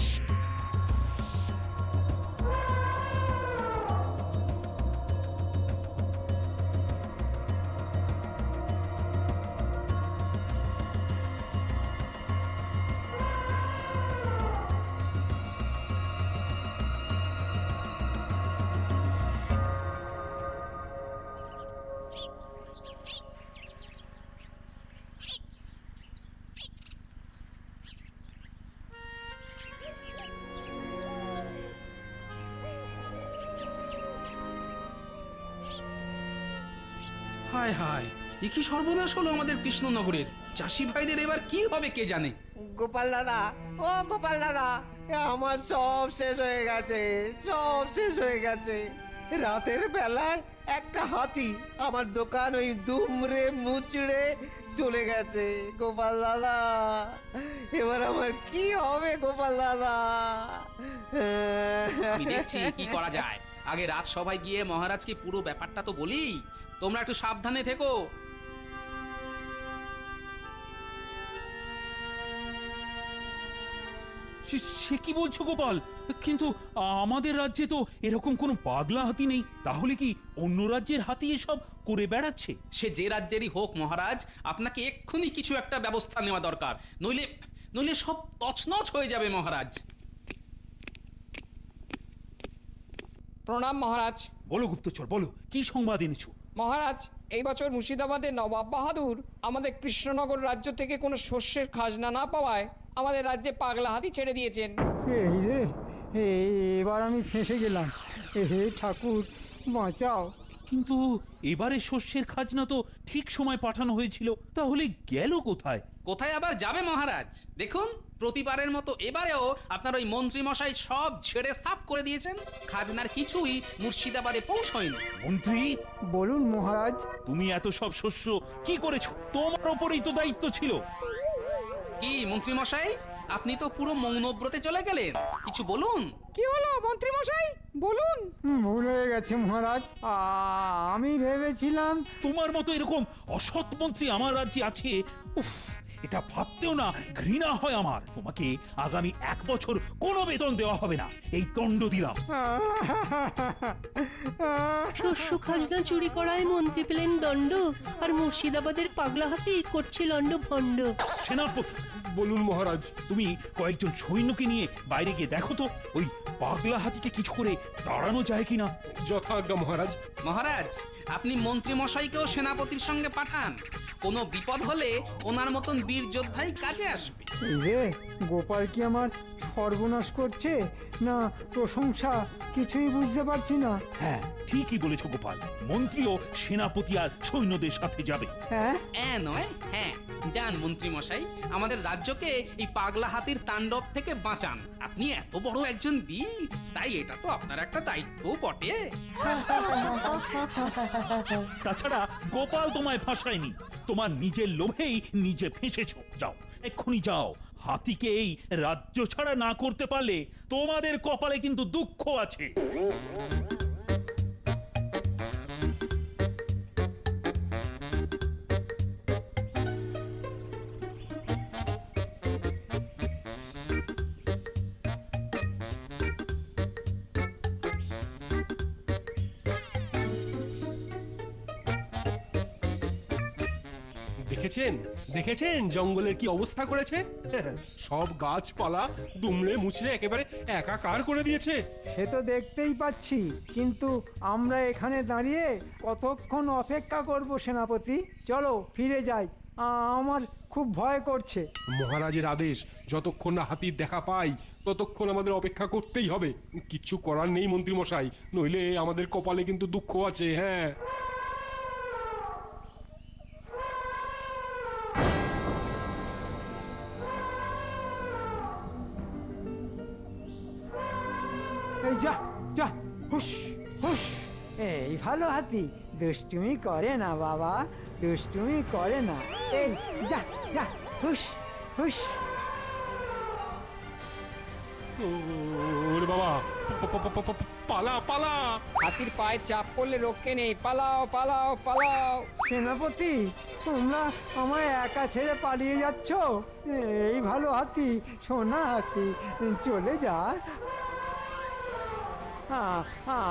হায় হায়, এ কি সর্বনাশ হলো আমাদের কৃষ্ণনগরের। চাষি ভাইদের এবার কি হবে কে জানে। গোপাল দাদা, ও গোপাল দাদা, আমার সব শেষ হয়ে গেছে, সব শেষ হয়ে গেছে। রাতের বেলায় একটা হাতি আমার দোকান ওই দুমড়ে মুচড়ে চলে গেছে গোপাল দাদা। এবার আমার কি হবে গোপাল দাদা? আমি দেখছি কি করা যায়। আগে রাত সভায় গিয়ে মহারাজকে পুরো ব্যাপারটা তো বলি। তোমরা একটু সাবধানে থেকো। সে কি বলছো গোপাল? কিন্তু আমাদের রাজ্যে তো এরকম কোনো পাগলা হাতি নেই। তাহলে কি অন্য রাজ্যের হাতি এসব করে বেড়াচ্ছে? সে যে রাজ্যেরই হোক মহারাজ, আপনাকে এক্ষুনি কিছু একটা ব্যবস্থা নেওয়া দরকার, নইলে নইলে সব তছনছ হয়ে যাবে মহারাজ। প্রণাম মহারাজ। বলো গুপ্তচর, বলো কি সংবাদ এনেছো? মহারাজ, এই বছর মুর্শিদাবাদের নবাব বাহাদুর আমাদের কৃষ্ণনগর রাজ্য থেকে কোনো শস্যের খাজনা না পাওয়ায় আমাদের রাজ্যে পাগলা হাতি ছেড়ে দিয়েছেন। এই রে, এবার আমি ফেঁসে গেলাম। হে ঠাকুর বাঁচাও। কিন্তু এবারে শস্যের খাজনা তো ঠিক সময় পাঠানো হয়েছিল, তাহলে গেল কোথায়? কোথায় আবার যাবে মহারাজ? দেখুন, প্রতিবারের মতো এবারেও আপনার ওই মন্ত্রী মশাই সব ছেড়ে সাফ করে দিয়েছেন। খাজনার কিছুই মুর্শিদাবাদে পৌঁছয়নি। মন্ত্রী, বলুন মহারাজ। তুমি এত সব শস্য কি করেছো? তোমার ওপরেই তো দায়িত্ব ছিল। কি মন্ত্রী মশাই, আপনি তো পুরো মৌনব্রতে চলে গেলেন, কিছু বলুন। কি হলো মন্ত্রী মশাই, বলুন। ভুল হয়ে গেছে মহারাজ। আমি ভেবেছিলাম তোমার মতো এরকম অসৎ মন্ত্রী আমার রাজ্যে আছে। উফ, এটা ভাবতেও না ঘৃণা হয় আমার। তোমাকে আগামী 1 বছর কোনো বেতন দেওয়া হবে না, এই দণ্ড দিলাম। শস্য খাজনা চুরি করায় মন্ত্রী পেলেন দণ্ড, আর মুর্শিদাবাদের পাগলা হাতি করছে লন্ড ভণ্ড। সেনাপতি, বলুন মহারাজ। তুমি কয়েকজন সৈন্যকে নিয়ে বাইরে গিয়ে দেখো তো ওই পাগলা হাতিকে কিছু করে তাড়ানো যায় কিনা। যথাজ্ঞা মহারাজ। মহারাজ, আপনি মন্ত্রী মশাইকেও সেনাপতির সঙ্গে পাঠান। কোনো বিপদ হলে ওনার মতন বীর যোদ্ধাই কাজে আসবে। এই রে, গোপাল কি আমার সর্বনাশ করছে না প্রশংসা, কিছুই বুঝতে পারছি না। হ্যাঁ, ঠিকই বলেছো গোপাল। মন্ত্রীও সেনাপতি আর সৈন্যদের সাথে যাবে। হ্যাঁ নয় হ্যাঁ, যান মন্ত্রী মশাই, আমাদের রাজ্যকে এই পাগলা হাতির তাণ্ডব থেকে বাঁচান। আপনি এত বড় একজন বীর, তাই এটা তো আপনার একটা দায়িত্ব বটে। তাছাড়া গোপাল তোমায় ফাঁসায়নি, তোমার নিজের লোভেই নিজে ফেঁসেছো। যাও, এক্ষুনি যাও। হাতিকে এই রাজ্য ছাড়া না করতে পারলে তোমাদের কপালে কিন্তু দুঃখ আছে। দেখেছেন দেখেছেন জঙ্গলের কি অবস্থা করেছে? সব গাছপালা দুমড়ে মুচড়ে একেবারে একাকার করে দিয়েছে। সে তো দেখতেই পাচ্ছি, কিন্তু আমরা এখানে দাঁড়িয়ে কতক্ষণ অপেক্ষা করব সেনাপতি? চলো ফিরে যাই, আমার খুব ভয় করছে। মহারাজের আদেশ, যতক্ষণ না হাতির দেখা পাই ততক্ষণ আমাদের অপেক্ষা করতেই হবে। কিচ্ছু করার নেই মন্ত্রী মশাই, নইলে আমাদের কপালে কিন্তু দুঃখ আছে। হ্যাঁ, এই যা যা, হুশ হুশ। এই ভালো হাতি, দুষ্টুমি করে না বাবা, দুষ্টুমি করে না। এই যা যা, হুশ হুশ। ওরে বাবা, পালা পালা। হাতির পায়ে চাপ পড়লে রক্ষে নেই, পালাও পালাও পালাও। সেনাপতি, তোমরা আমায় একা ছেড়ে পালিয়ে যাচ্ছ? এই ভালো হাতি, সোনা হাতি, চলে যা।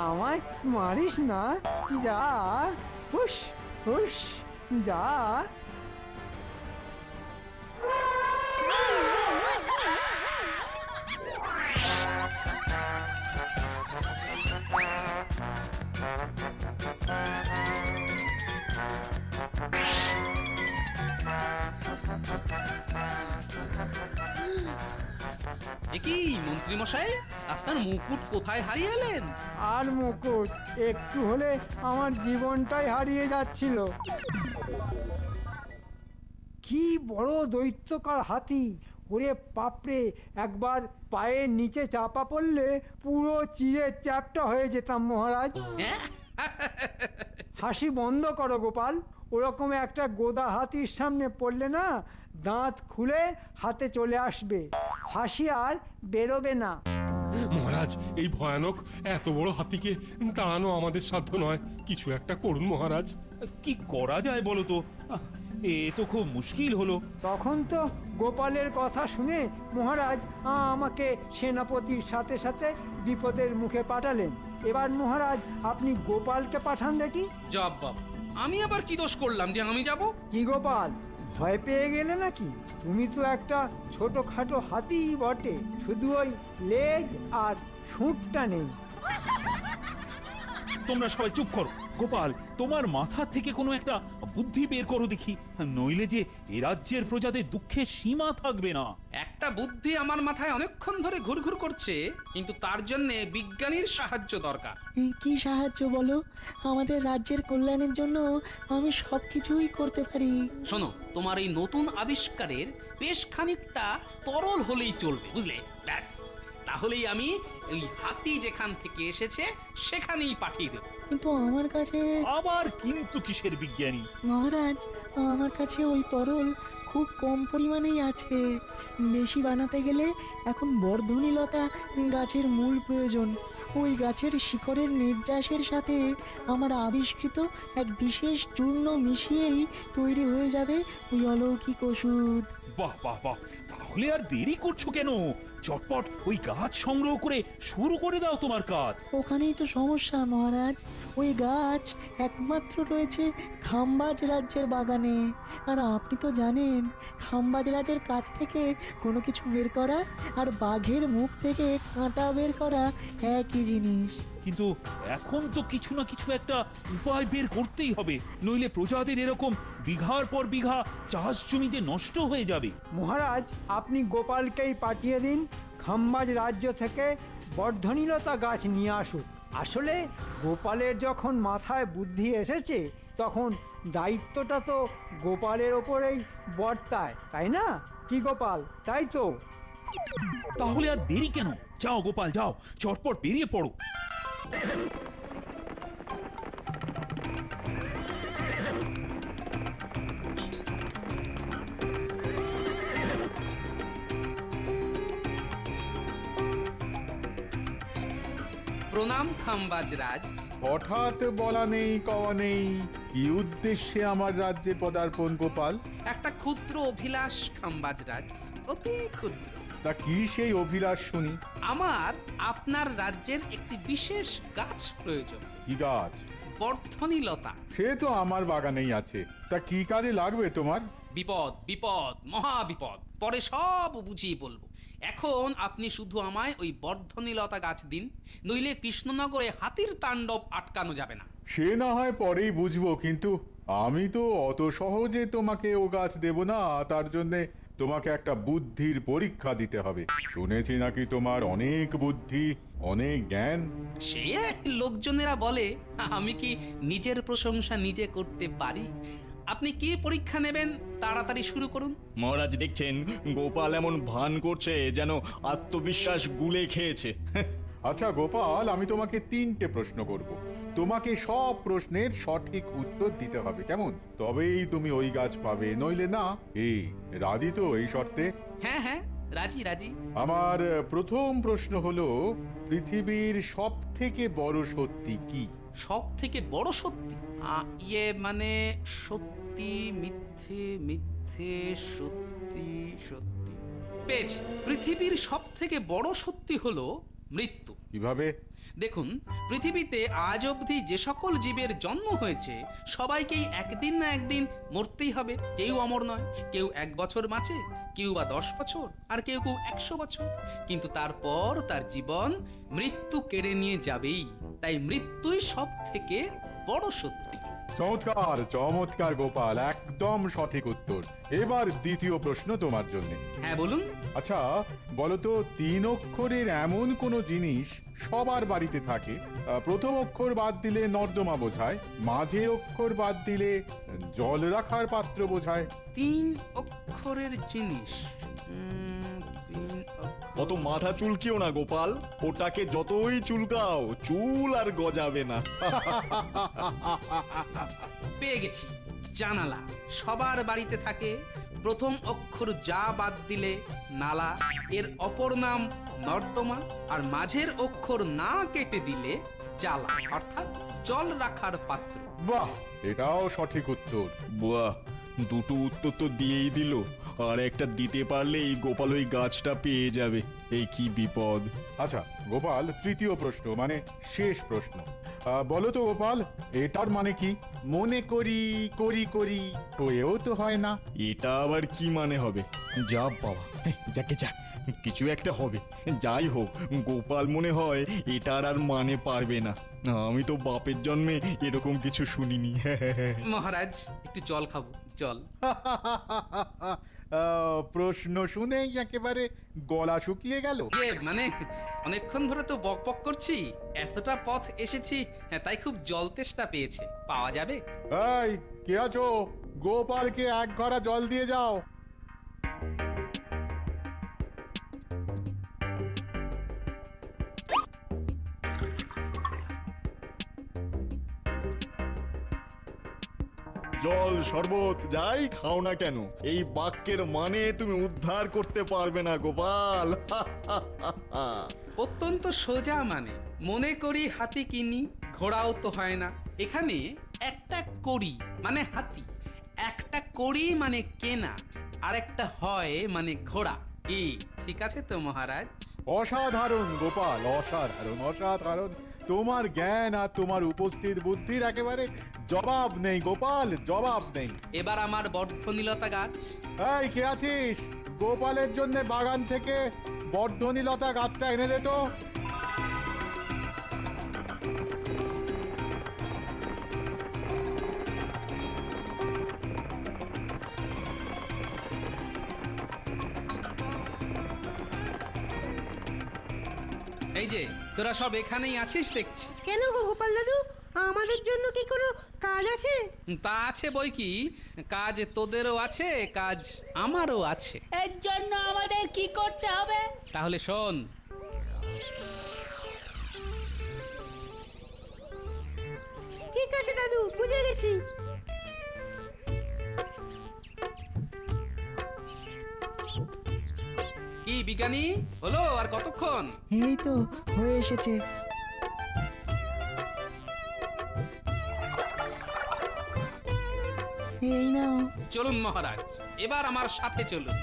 আমায় মারিস না, যা, হুশ হুশ, যা। কি মন্ত্রী মশাই, আপনার মুকুট কোথায় হারিয়ে এলেন? আর মুকুট, একটু হলে আমার জীবনটাই হারিয়ে যাচ্ছিল। কি বড় দৈত্যকার হাতি! ওরে বাপরে, একবার পায়ের নিচে চাপা পড়লে পুরো চিড়ে চ্যাপ্টা হয়ে যেতাম মহারাজ। হাসি বন্ধ করো গোপাল, ওরকম একটা গোদা হাতির সামনে পড়লে না দাঁত খুলে হাতে চলে আসবে, হাসি আর বেরোবে না। মহারাজ, এই ভয়ানক এত বড় হাতিকে তাড়ানো আমাদের সাধ্য নয়, কিছু একটা করুন মহারাজ। কি করা যায় বলো তো? এ তো খুব মুশকিল হলো। তখন তো গোপালের কথা শুনে মহারাজ আমাকে সেনাপতির সাথে সাথে বিপদের মুখে পাঠালেন। এবার মহারাজ আপনি গোপালকে পাঠান দেখি। জব বাবা, আমি আবার কি দোষ করলাম যে আমি যাব? কি গোপাল, ভয় পেয়ে গেলে নাকি? তুমি তো একটা ছোটখাটো হাতি বটে, শুধু ওই লেজ আর সুঁটটা নেই। তোমরা সবাই চুপ করো। গোপাল, তোমার মাথা থেকে কোনো একটা বুদ্ধি বের করো দেখি, নইলে যে এ রাজ্যের প্রজাদের দুঃখের সীমা থাকবে না। একটা বুদ্ধি আমার মাথায় অনেকক্ষণ ধরে ঘুরঘুর করছে, কিন্তু তার জন্য বিজ্ঞানীর সাহায্য দরকার। কি সাহায্য বলো? আমাদের রাজ্যের কল্যাণের জন্য আমি সব কিছুই করতে পারি। শোনো, তোমার এই নতুন আবিষ্কারের বেশ খানিকটা তরল হলেই চলবে, বুঝলে? ব্যাস, তাহলেই আমি ওই হাতি যেখান থেকে এসেছে সেখানেই পাঠিয়ে দেব। কিন্তু আমার কাছে আবার কিন্তু কিসের বিজ্ঞানী? মহারাজ, আমার কাছে ওই তরল খুব কম পরিমাণেই আছে। বেশি বানাতে গেলে এখন বর্ধনীলতা গাছের মূল প্রয়োজন। ওই গাছের শিকড়ের নির্যাসের সাথে আমার আবিষ্কৃত এক বিশেষ চূর্ণ মিশিয়েই তৈরি হয়ে যাবে ওই অলৌকিক ওষুধ। বাহ বাহ বাহ, তাহলে আর দেরি করছো কেন? চটপট ওই গাছ সংগ্রহ করে শুরু করে দাও তোমার কাজ। ওখানেই তো সমস্যা মহারাজ, ওই গাছ একমাত্র রয়েছে খাম্বাজ রাজ্যের বাগানে। আর আপনি তো জানেন, খাম্বাজ রাজ্যের কাছ থেকে কোনো কিছু বের করা আর বাঘের মুখ থেকে কাঁটা বের করা একই জিনিস। কিন্তু এখন তো কিছু না কিছু একটা উপায় বের করতেই হবে, নইলে প্রজাদের এরকম বিঘার পর বিঘা চাষ জমি যে নষ্ট হয়ে যাবে। মহারাজ আপনি গোপালকেই পাঠিয়ে দিন খাম্বাজ রাজ্য থেকে বর্ধনীলতা গাছ নিয়ে আসুক। আসলে গোপালের যখন মাথায় বুদ্ধি এসেছে, তখন দায়িত্বটা তো গোপালের ওপরেই বর্তায়, তাই না? কি গোপাল, তাই তো? তাহলে আর দেরি কেন? যাও গোপাল, যাও, চটপট বেরিয়ে পড়ো। প্রণাম খাম্বাজ রাজ। হঠাৎ বলা নেই কওয়া নেই, কি উদ্দেশ্যে আমার রাজ্যে পদার্পণ গোপাল? একটা ক্ষুদ্র অভিলাষ খাম্বাজ রাজ, অতি ক্ষুদ্র। তা কি সেই অভিলাষ শুনি? আমার আপনার রাজ্যের একটি বিশেষ গাছ প্রয়োজন। কি গাছ? বর্ধনীলতা। সে তো আমার বাগানেই আছে, তা কি কাজে লাগবে তোমার? বিপদ, বিপদ, মহা বিপদ, পরে সব বুঝিয়ে বলবো। এখন আপনি শুধু আমায় ওই বর্ধনীলতা গাছ দিন, নইলে কৃষ্ণনগরে হাতির তাণ্ডব আটকানো যাবে না। সে না হয় পরেই বুঝবো, কিন্তু আমি তো অত সহজে তোমাকে ও গাছ দেব না। তার জন্যে তোমাকে একটা বুদ্ধির পরীক্ষা দিতে হবে। শুনেছি নাকি তোমার অনেক বুদ্ধি, অনেক জ্ঞান। সে লোকজনেরা বলে, আমি কি নিজের প্রশংসা নিজে করতে পারি? আপনি কি পরীক্ষা নেবেন তাড়াতাড়ি শুরু করুন। মহারাজ দেখছেন গোপাল এমন ভান করছে যেন আত্মবিশ্বাস গুলে খেয়েছে। আচ্ছা গোপাল, আমি তোমাকে 3টে প্রশ্ন করব। তোমাকে সব প্রশ্নের সঠিক উত্তর দিতে হবে, কেমন? তবেই তুমি ওই গাছ পাবে, নইলে না। এই রাজি তো এই শর্তে? হ্যাঁ হ্যাঁ, রাজি রাজি। আমার প্রথম প্রশ্ন হলো, পৃথিবীর সব থেকে বড় সত্যি কি? সব থেকে বড় সত্যি? ইয়ে মানে সত্যি মিথ্যে, মিথ্যে সত্যি, সত্যি। পেয়েছি। পৃথিবীর সব থেকে বড় সত্যি হলো মৃত্যু। কিভাবে? দেখুন, পৃথিবীতে আজ অবধি যে সকল জীবের জন্ম হয়েছে সবাইকেই একদিন না একদিন মরতেই হবে। কেউ অমর নয়, কেউ 1 বছর বাঁচে, কেউ বা 10 বছর, আর কেউ কেউ 100 বছর। কিন্তু তারপর তার জীবন মৃত্যু কেড়ে নিয়ে যাবেই। তাই মৃত্যুই সব থেকে বড় সত্যি। চমৎকার চমৎকার গোপাল, একদম সঠিক উত্তর। এবার দ্বিতীয় প্রশ্ন তোমার জন্য। হ্যাঁ বলুন। আচ্ছা বলো তো, 3 অক্ষরের এমন কোন জিনিস সবার বাড়িতে থাকে? প্রথম অক্ষর বাদ দিলে নর্দমা বোঝায়, মাঝে অক্ষর বাদ দিলে জল রাখার পাত্র বোঝায়। 3 অক্ষরের জিনিস? অত মাথা চুলকিও না গোপাল, ওটাকে যতই চুলকাও চুল আর গজাবে না। পেয়ে গেছি, জানালা। সবার বাড়িতে থাকে, প্রথম অক্ষর যা বাদ দিলে নালা, এর অপর নাম নর্দমা, আর মাঝের অক্ষর না কেটে দিলে জালা, অর্থাৎ জল রাখার পাত্র। বাহ, এটাও সঠিক উত্তর। বাহ, দুটো উত্তর তো দিয়েই দিল। আর একটা দিতে পারলেই গোপাল ওই গাছটা পেয়ে যাবে। এই কি বিপদ! আচ্ছা গোপাল, তৃতীয় প্রশ্ন মানে শেষ প্রশ্ন, বলো তো গোপাল, এটার মানে কি? মনে করি করি করি হয়েও তো হয় না। এটা আবার কি মানে হবে? যা বাবা, যাকে যাক, কিছু একটা হবে। যাই হোক, গোপাল মনে হয় এটার আর মানে পারবে না। আমি তো বাপের জন্মে এরকম কিছু শুনিনি। মহারাজ একটু জল খাবো, জল। প্রশ্ন শুনেই একেবারে গলা শুকিয়ে গেল। মানে অনেকক্ষণ ধরে তো বক বক করছি, এতটা পথ এসেছি, তাই খুব জল তেষ্টা পেয়েছে। পাওয়া যাবে? এই কে আছো? গোপালকে এক ঘড়া জল দিয়ে যাও। জল, শরবত যাই খাও না কেন, এই বাক্যের মানে তুমি উদ্ধার করতে পারবে না গোপাল। অত্যন্ত সোজা মানে। মনে করি হাতি কিনি, ঘোড়াও তো হয় না। এখানে একটা করি মানে হাতি, একটা করি মানে কেনা, আর একটা হয় মানে ঘোড়া। কি ঠিক আছে তো মহারাজ? অসাধারণ গোপাল, অসাধারণ অসাধারণ। তোমার জ্ঞান আর তোমার উপস্থিত বুদ্ধির একেবারে জবাব নেই গোপাল, জবাব নেই। এবার আমার বর্ধনীলতা গাছ। এই কে আছিস? গোপালের জন্য বাগান থেকে বর্ধনীলতা গাছটা এনে দে তো। এই যে তোরা সব এখানেই আছিস দেখছি। কেন গো গোপাল দাদু, আমাদের জন্য কি কোনো কাজ আছে? তা আছে বই কি, কাজ তোদেরও আছে, কাজ আমারও আছে। এর জন্য আমাদের কি করতে হবে? তাহলে শোন। ঠিক আছে দাদু, বুঝে গেছি। কি বিজ্ঞানী, হলো আর কতক্ষণ? এই তো হয়ে এসেছে। এই নাও। চলুন মহারাজ, এবার আমার সাথে চলুন।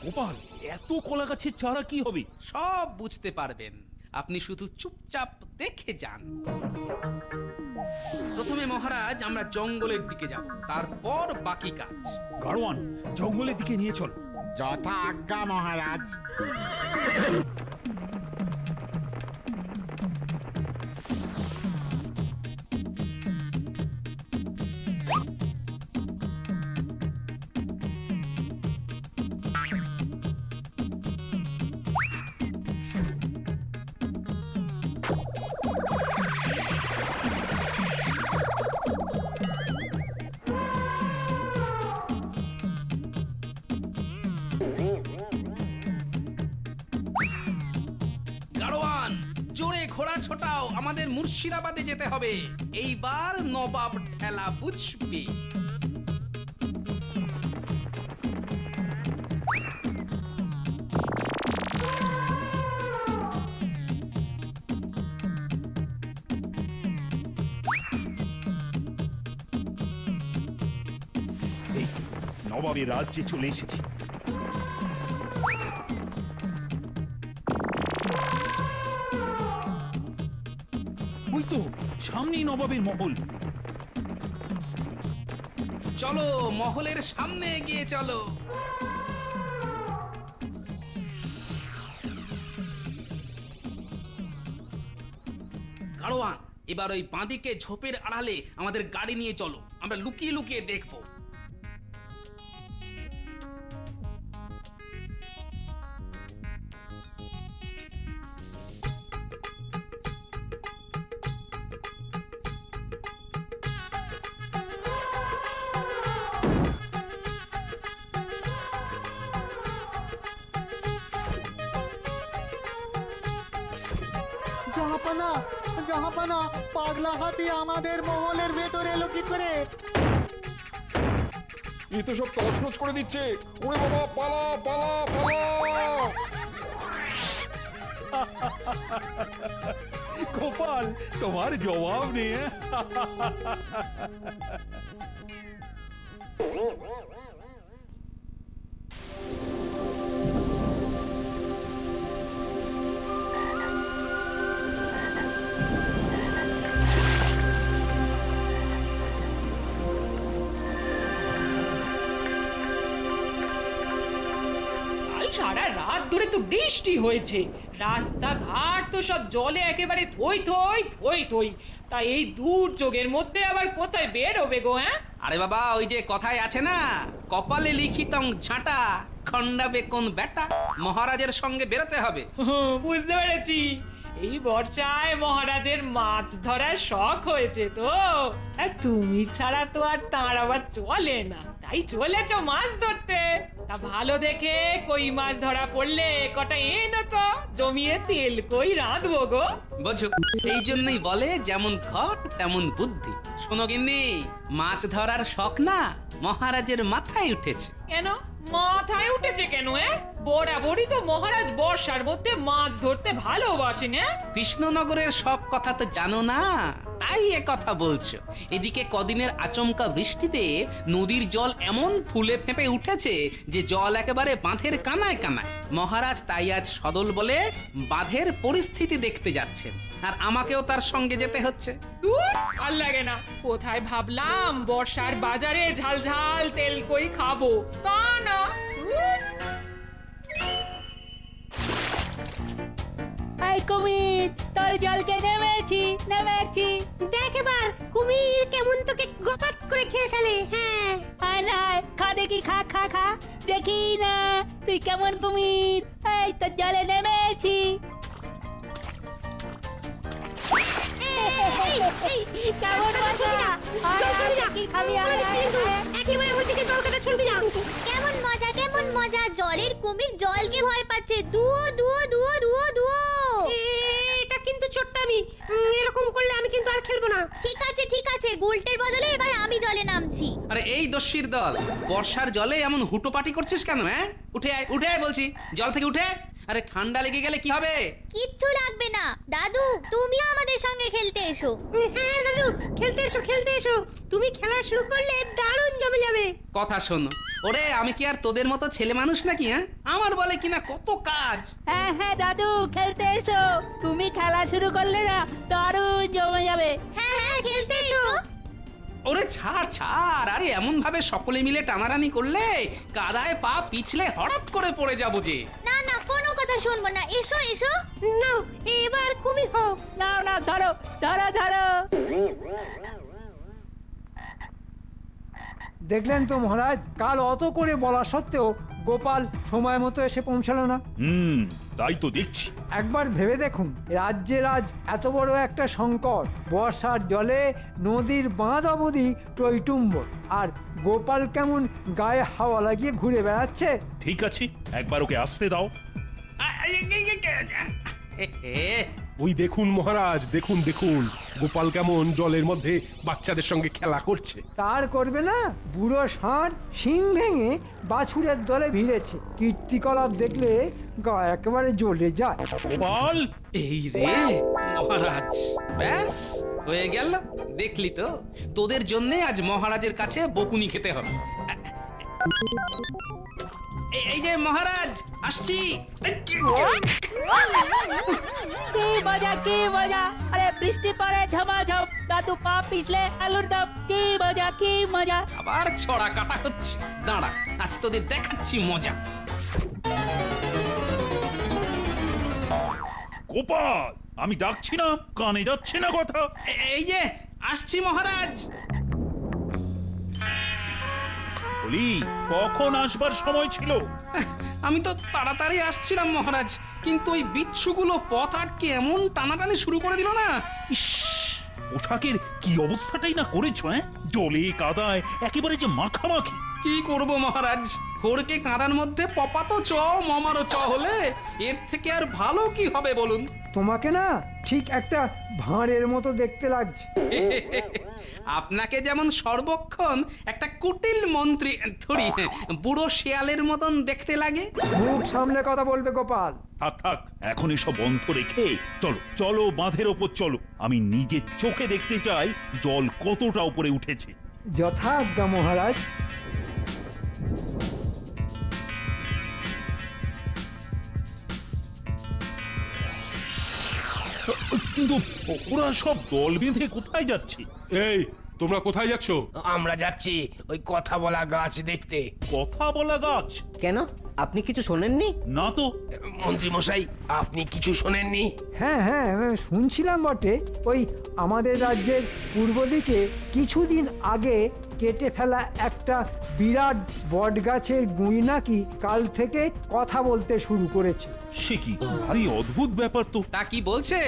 গোপাল, এত কলা গাছের চারা কি হবে? সব বুঝতে পারবেন, আপনি শুধু চুপচাপ দেখে যান। প্রথমে মহারাজ আমরা জঙ্গলের দিকে যাব, তারপর বাকি কাজ। গাড়োয়ান, জঙ্গলের দিকে নিয়ে চল। যথা আজ্ঞা মহারাজ। গাড়োয়ান, জোরে ঘোড়া ছোটাও, আমাদের মুর্শিদাবাদে যেতে হবে। এইবার নবাব ঠেলা বুঝবে। এই, নবাবের রাজ্যে চলে এসেছি। ওই তো সামনেই নবাবের মহল। চলো, মহলের সামনে এগিয়ে চলো। গাড়োয়ান, এবার ওই বাঁদিকে ঝোপের আড়ালে আমাদের গাড়ি নিয়ে চলো, আমরা লুকিয়ে লুকিয়ে দেখবো। জাহাপানা, জাহাপানা, পাগলা হাতি আমাদের মহলের ভেতরে এলো কি করে? এ তো সব তছনছ করে দিচ্ছে। ওরে বাবা, পালা পালা পালা! গোপাল তোমার জবাব নেই হ্যাঁ? কাল সারা রাত ধরে তো বৃষ্টি হয়েছে, রাস্তাঘাট তো সব জলে একেবারে থই থই থই থই। তা এই দুর্যোগের মধ্যে আবার কোথায় বেরোবে গো? হ্যাঁ, আরে বাবা, ওই যে কথায় আছে না, কপালে লিখিতং ঝাঁটা খন্ডাবে কোন বেটা। মহারাজের সঙ্গে বেরোতে হবে। বুঝতে পেরেছি, এই বর্ষায় মহারাজের মাছ ধরার শখ হয়েছে তো। আর তুমি ছাড়া তো আর তার আবার চলে না, তাই চলেছ মাছ ধরতে। তা ভালো দেখে কই মাছ ধরা পড়লে কটা এনো তো, জমিয়ে তেল কই রাঁধবো গো। বোঝো, এই জন্যই বলে যেমন ঘট তেমন বুদ্ধি। শোনো গিন্নি, মাছ ধরার শখ না মহারাজের মাথায় উঠেছে। কেন মাথায় উঠেছে কেন? বরাবরই তো মহারাজ বর্ষার মধ্যে মাছ ধরতে ভালোবাসেন। কৃষ্ণনগরের সব কথা তো জানো না, তাই এ কথা বলছো। এদিকে কদিনের আচমকা বৃষ্টিতে নদীর জল এমন ফুলে ফেঁপে উঠেছে যে জল একেবারে বাঁধের কানায় কানায়। মহারাজ তাই আজ সদল বলে বাঁধের পরিস্থিতি দেখতে যাচ্ছেন, আর আমাকেও তার সঙ্গে যেতে হচ্ছে। ভাল লাগে না, কোথায় ভাবলাম বর্ষার বাজারে ঝাল ঝাল তেল কই খাবো, তা না। কুমির, তোর জলকে নেমেছি। দেখ এবার কুমির কেমন তোকে গোপাত করে খেয়ে ফেলে। হ্যাঁ, আয় খা দেখি, খা খা খা দেখি না তুই কেমন কুমির। এই তো জলে নেমেছি। কেমন মজা, কেমন মজা কেমন মজা। জলের কুমির জলকে ভয় পাচ্ছে। দুও দুও দুও দুও দুও। এটা কিন্তু ছোট্টামি, এরকম করলে আমি কিন্তু আর খেলবো না। ঠিক আছে, গুলটের বদলে এবার আমি জলে নামছি। আরে এই দস্যির দল, বর্ষার জলে এমন হুটোপাটি করছিস কেন? হ্যাঁ, উঠে আয় বলছি, জল থেকে উঠে। আরে ঠান্ডা লেগে গেলে কি হবে? কিচ্ছু লাগবে না দাদু, তুমিও আমাদের সঙ্গে খেলতে এসো। হ্যাঁ দাদু, খেলতে এসো। তুমি খেলা শুরু করলে দারুণ জমে যাবে। কথা শোনো, ওরে আমি কি আর তোদের মতো ছেলে মানুষ নাকি? হ্যাঁ, আমার বলে কিনা কত কাজ। হ্যাঁ দাদু, খেলতে এসো। তুমি খেলা শুরু করলে না দারুণ জমে যাবে। হ্যাঁ খেলতে এসো। ওরে ছাড়। আরে এমন ভাবে সকলে মিলে টানাটানি করলে কাদায় পা পিছলে হঠাৎ করে পড়ে যাবো যে। না কোনো কথা শুনবো না, এসো। নাও এবার কুমির হও। নাও ধরো। দেখলেন তো মহারাজ, কাল অত করে বলা সত্ত্বেও গোপাল সময় মতো এসে পৌঁছালো না। তাই তো দেখছি। একবার ভেবে দেখুন, রাজ্যের আজ এত বড় একটা সংকট, বর্ষার জলে নদীর বাঁধ অবধি টইটুম্বর, আর গোপাল কেমন গায়ে হাওয়া লাগিয়ে ঘুরে বেড়াচ্ছে। ঠিক আছে, একবার ওকে আসতে দাও। ওই দেখুন মহারাজ, দেখুন গোপাল কেমন জলের মধ্যে বাচ্চাদের সঙ্গে খেলা করছে। তার করবে না, বুড়ো ষাঁড় শিং ভেঙে বাছুরের দলে ভিড়েছে। কীর্তিকলাপ দেখলে গা একেবারে জ্বলে যায়। গোপাল, এই রে মহারাজ, ব্যাস হয়ে গেল। দেখলি তো, তোদের জন্যে আজ মহারাজের কাছে বকুনি খেতে হবে। এই যে মহারাজ, আসছি। কি মজা। আরে বৃষ্টি পড়ে ঝমাঝম, দাদু পা পিছলে আলুর দম। কি মজা। আবার ছড়া কাটা হচ্ছে। দাঁড়া, আজ তোদের দেখাচ্ছি মজা। গোপাল, আমি ডাকছি না, কানে যাচ্ছে না কথা। এই যে আসছি মহারাজ। বলি, কখন আসবার সময় ছিল? আমি তো তাড়াতাড়ি আসছিলাম মহারাজ, কিন্তু ওই বিচ্ছুগুলো পথ আটকে এমন টানাটানি শুরু করে দিল না। ইস, পোশাকের কি অবস্থাটাই না করেছো। জলে কাদায় একেবারে যে মাখামাখি। কি করব মহারাজ, খড়কে কাঁদার মধ্যে পপাতো চ মমারো চ হলে এর থেকে আর ভালো কি হবে বলুন? তোমাকে না ঠিক একটা ভাঁড়ের মতো দেখতে লাগছে। আপনাকে যেমন সর্বক্ষণ একটা কুটিল মন্ত্রী থরি বুড়ো শিয়ালের মতন দেখতে লাগে। মুখ সামনে কথা বলবে গোপাল। থাক থাক, এখন এসব বন্ধ রেখে চলো চলো বাঁধের ওপর চলো। আমি নিজের চোখে দেখতে চাই জল কতটা উপরে উঠেছে। যথাজ্ঞা মহারাজ। কিন্তু ওরা সব দল বেঁধে কোথায় যাচ্ছে? এই তোমরা কোথায় যাচ্ছ? আমরা যাচ্ছি ওই কথা বলা গাছ দেখতে। কথা বলা গাছ? কেন, আপনি কিছু শোনেননি? না তো। মন্ত্রী মশাই, আপনি কিছু শোনেননি? হ্যাঁ হ্যাঁ, শুনছিলাম বটে। ওই আমাদের রাজ্যের পূর্ব দিকে কিছুদিন আগে কেটে ফেলা একটা বিরাট বট গাছের গুঁড়ি নাকি কাল থেকে কথা বলতে শুরু করেছে। সে কি ভারী অদ্ভুত ব্যাপার তো। তা কি বলছে?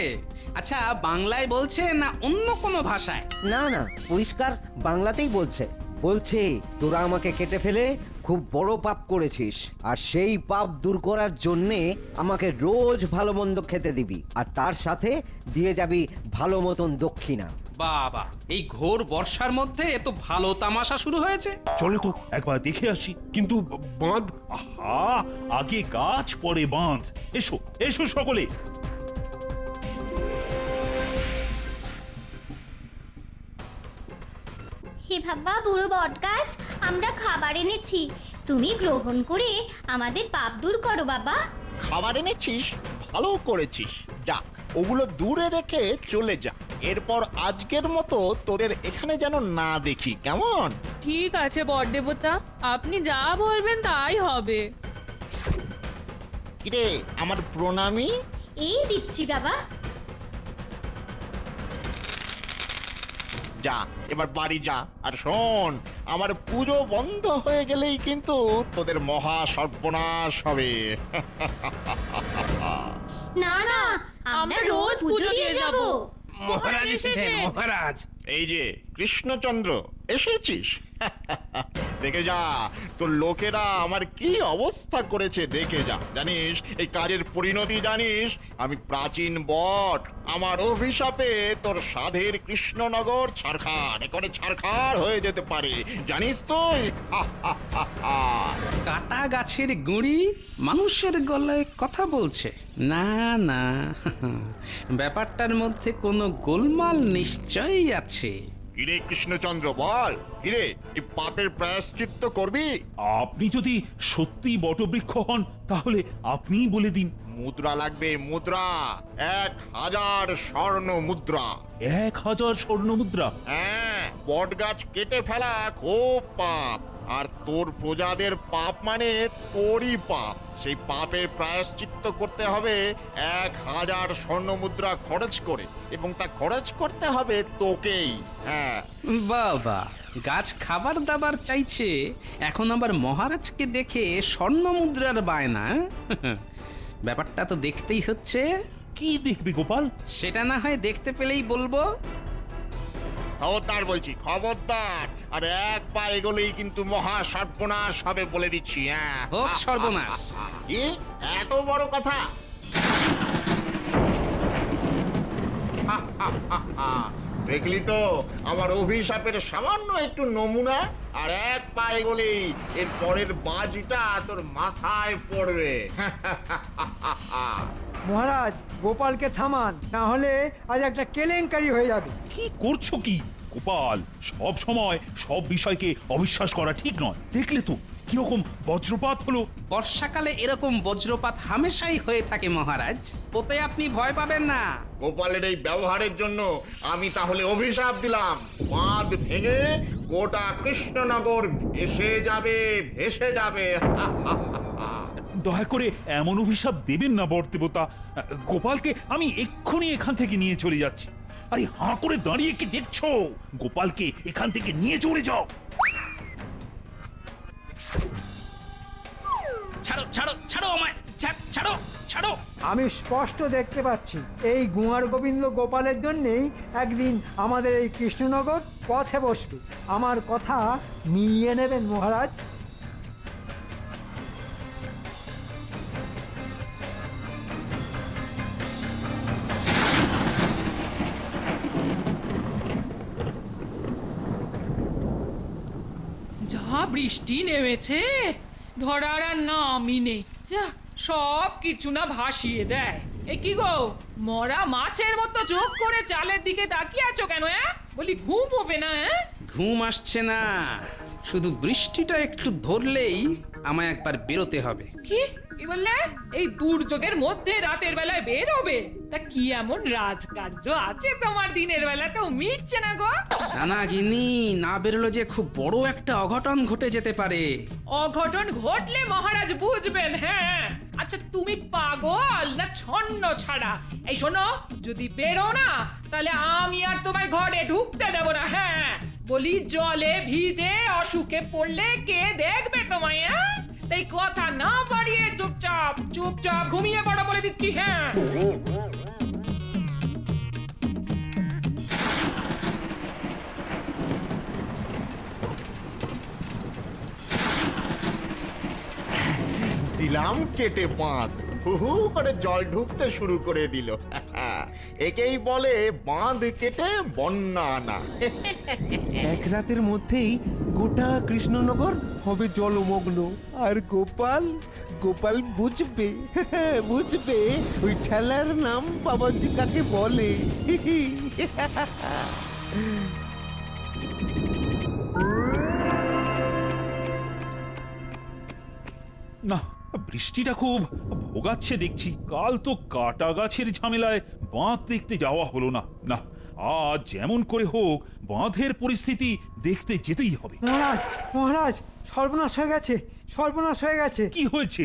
আচ্ছা, বাংলায় বলছে না অন্য কোনো ভাষায়? না না, পরিষ্কার বাংলাতেই বলছে। বলছে তোরা আমাকে কেটে ফেলে খুব বড় পাপ করেছিস, আর সেই পাপ দূর করার জন্যে আমাকে রোজ ভালো মন্দ খেতে দিবি, আর তার সাথে দিয়ে যাবি ভালো মতন দক্ষিণা। বাবা, এই ঘোর বর্ষার মধ্যে এত ভালো তামাশা শুরু হয়েছে। চলো তো একবার দেখে আসি। কিন্তু বাঁধ? আহা, আগে গাছ পরে বাঁধ। এসো এসো সকলে। হে বাবা বুড়ো বটগাছ, আমরা খাবার এনেছি, তুমি গ্রহণ করে আমাদের পাপ দূর করো বাবা। খাবার এনেছিস, ভালো করেছিস। যা, ওগুলো দূরে রেখে চলে যা। এরপর আজকের মতো তোদের এখানে যেন না দেখি, কেমন? ঠিক আছে বট দেবতা, আপনি যা বলবেন তাই হবে। কিরে আমার প্রণামী? এই দিচ্ছি বাবা। যা, এবার বাড়ি যা। আর শোন, আমার পুজো বন্ধ হয়ে গেলেই কিন্তু তোদের মহা সর্বনাশ হবে। না না, আমরা রোজ পুজো দিয়ে যাব। মহারাজ এসেছেন, মহারাজ। এই যে কৃষ্ণচন্দ্র, এসেছিস? দেখে যা তোর লোকেরা আমার কি অবস্থা করেছে, দেখে যা। জানিস এই কাজের পরিণতি জানিস? আমি প্রাচীন বট, আমার অভিশাপে তোর সাধের কৃষ্ণনগর ছারখার করে ছারখার হয়ে যেতে পারে, জানিস তুই? কাটা গাছের গুঁড়ি মানুষের গলায় কথা বলছে। না না, ব্যাপারটার মধ্যে কোনো গোলমাল নিশ্চয়ই আছে। কিরে কৃষ্ণচন্দ্র, বল, কিরে এই পাপের প্রায়শ্চিত্ত করবি? আপনি যদি সত্যি বটবৃক্ষ হন তাহলে আপনিই বলে দিন। মুদ্রা লাগবে, মুদ্রা। 1000 স্বর্ণ মুদ্রা। 1000 স্বর্ণ মুদ্রা? হ্যাঁ, বট গাছ কেটে ফেলা খুব পাপ, আর তোর প্রজাদের পাপ মানে তোরই পাপ। সেই পাপের প্রায়শ্চিত্ত করতে হবে 1000 স্বর্ণ মুদ্রা খরচ করে, এবং তা খরচ করতে হবে তোকেই। হ্যাঁ বাবা, গাছ খাবার দাবার চাইছে, এখন আবার মহারাজকে দেখে স্বর্ণ মুদ্রার বায়না। ব্যাপারটা তো দেখতেই হচ্ছে। কি দেখবি গোপাল? সেটা না হয় দেখতে পেলেই বলবো। খবরদার বলছি, খবরদার। আর এক পা এগোলেই কিন্তু মহা সর্বনাশ হবে বলে দিচ্ছি। হ্যাঁ, হোক সর্বনাশ। কি এত বড় কথা? দেখলি তো আমার অভিশাপের সামান্য একটু নমুনা। আর এক পা এগোলেই এর পরের বাজিটা তোর মাথায় পড়বে। মহারাজ, গোপালকে থামান, না হলে আজ একটা কেলেঙ্কারি হয়ে যাবে। কি করছো কি গোপাল? সব সময় সব বিষয়কে অবিশ্বাস করা ঠিক নয়। দেখলে তো কিরকম বজ্রপাত হলো। বর্ষাকালে এরকম বজ্রপাত হামেশাই হয়ে থাকে মহারাজ, ওতে আপনি ভয় পাবেন না। গোপালের এই ব্যবহারের জন্য আমি তাহলে অভিশাপ দিলাম, বাঁধ ভেঙে গোটা কৃষ্ণনগর ভেসে যাবে, ভেসে যাবে। দয়া করে এমন অভিশাপ দেবেন না বট দেবতা। গোপালকে আমি এক্ষুনি এখান থেকে নিয়ে চলে যাচ্ছি। আরে হাঁ করে দাঁড়িয়ে কি দেখছো? গোপালকে এখান থেকে নিয়ে চলে যাও। ছাড়ো ছাড়ো ছাড়ো আমায়, ছাড়ো ছাড়ো। আমি স্পষ্ট দেখতে পাচ্ছি এই গুয়ার গোবিন্দ গোপালের জন্যেই একদিন আমাদের এই কৃষ্ণনগর পথে বসবে। আমার কথা মিলিয়ে নেবেন মহারাজ। যা বৃষ্টি নেমেছে ধরার আর নামই নেই। যা সব কিছু না ভাসিয়ে দেয়। এ কি গো, মরা মাছের মতো চোখ করে চালের দিকে তাকিয়ে আছো কেন? বলি ঘুম হবে না? ঘুম আসছে না, শুধু বৃষ্টিটা একটু ধরলেই আমায় একবার বেরোতে হবে। কি কি বললে? এই দুর্যোগের মধ্যে রাতের বেলায় বের হবে? তা কি এমন রাজকার্য আছে তোমার? দিনের বেলা তো মিটছে না গো। না গিন্নি, না বেরোলে যে খুব বড় একটা অঘটন ঘটে যেতে পারে। অঘটন ঘটলে মহারাজ বুঝবেন। হ্যাঁ, আচ্ছা তুমি পাগল না ছন্ন ছাড়া? এই শোনো, যদি বেরো না তাহলে আমি আর তোমায় ঘরে ঢুকতে দেবো না। হ্যাঁ, বলি জলে ভিজে অসুখে পড়লে কে দেখবে তোমায়? তাই কথা না বাড়িয়ে চুপচাপ চুপচাপ ঘুমিয়ে পড়ো বলে দিচ্ছি। হ্যাঁ, দিলাম কেটে বাঁধ, হু হু করে জল ঢুকতে শুরু করে দিল। একেই বলে বাঁধ কেটে বন্যা আনা। এক রাতের মধ্যেই গোটা কৃষ্ণনগর হবে জলমগ্ন। আর গোপাল গোপাল বুঝবে, বুঝবে ওই ঠেলার নাম বাবাজি কাকে বলে। না, বৃষ্টিটা খুব ভোগাচ্ছে দেখছি। কাল তো কাটা গাছের ঝামেলায় বাঁধ দেখতে যাওয়া হলো না। না, আজ যেমন করে হোক বাঁধের পরিস্থিতি দেখতে যেতেই হবে। মহারাজ মহারাজ, সর্বনাশ হয়ে গেছে, সর্বনাশ হয়ে গেছে। কি হয়েছে?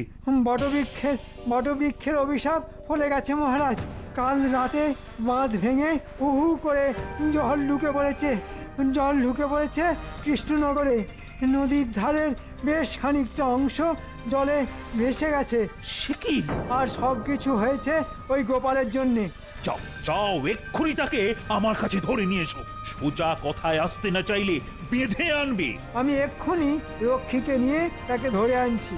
বটবৃক্ষের অভিশাপ ফলে গেছে মহারাজ। কাল রাতে বাঁধ ভেঙে উহু করে জল ঢুকে পড়েছে, জল ঢুকে পড়েছে কৃষ্ণনগরে। নদীর ধারের বেশ খানিকটা অংশ জলে ভেসে গেছে। সে কি? আর সব কিছু হয়েছে ওই গোপালের জন্যে। যাও যাও, এক্ষুনি তাকে আমার কাছে ধরে নিয়ে এসো। সোজা কথায় আসতে না চাইলে বেঁধে আনবে। আমি এক্ষুনি রক্ষীকে নিয়ে তাকে ধরে আনছি।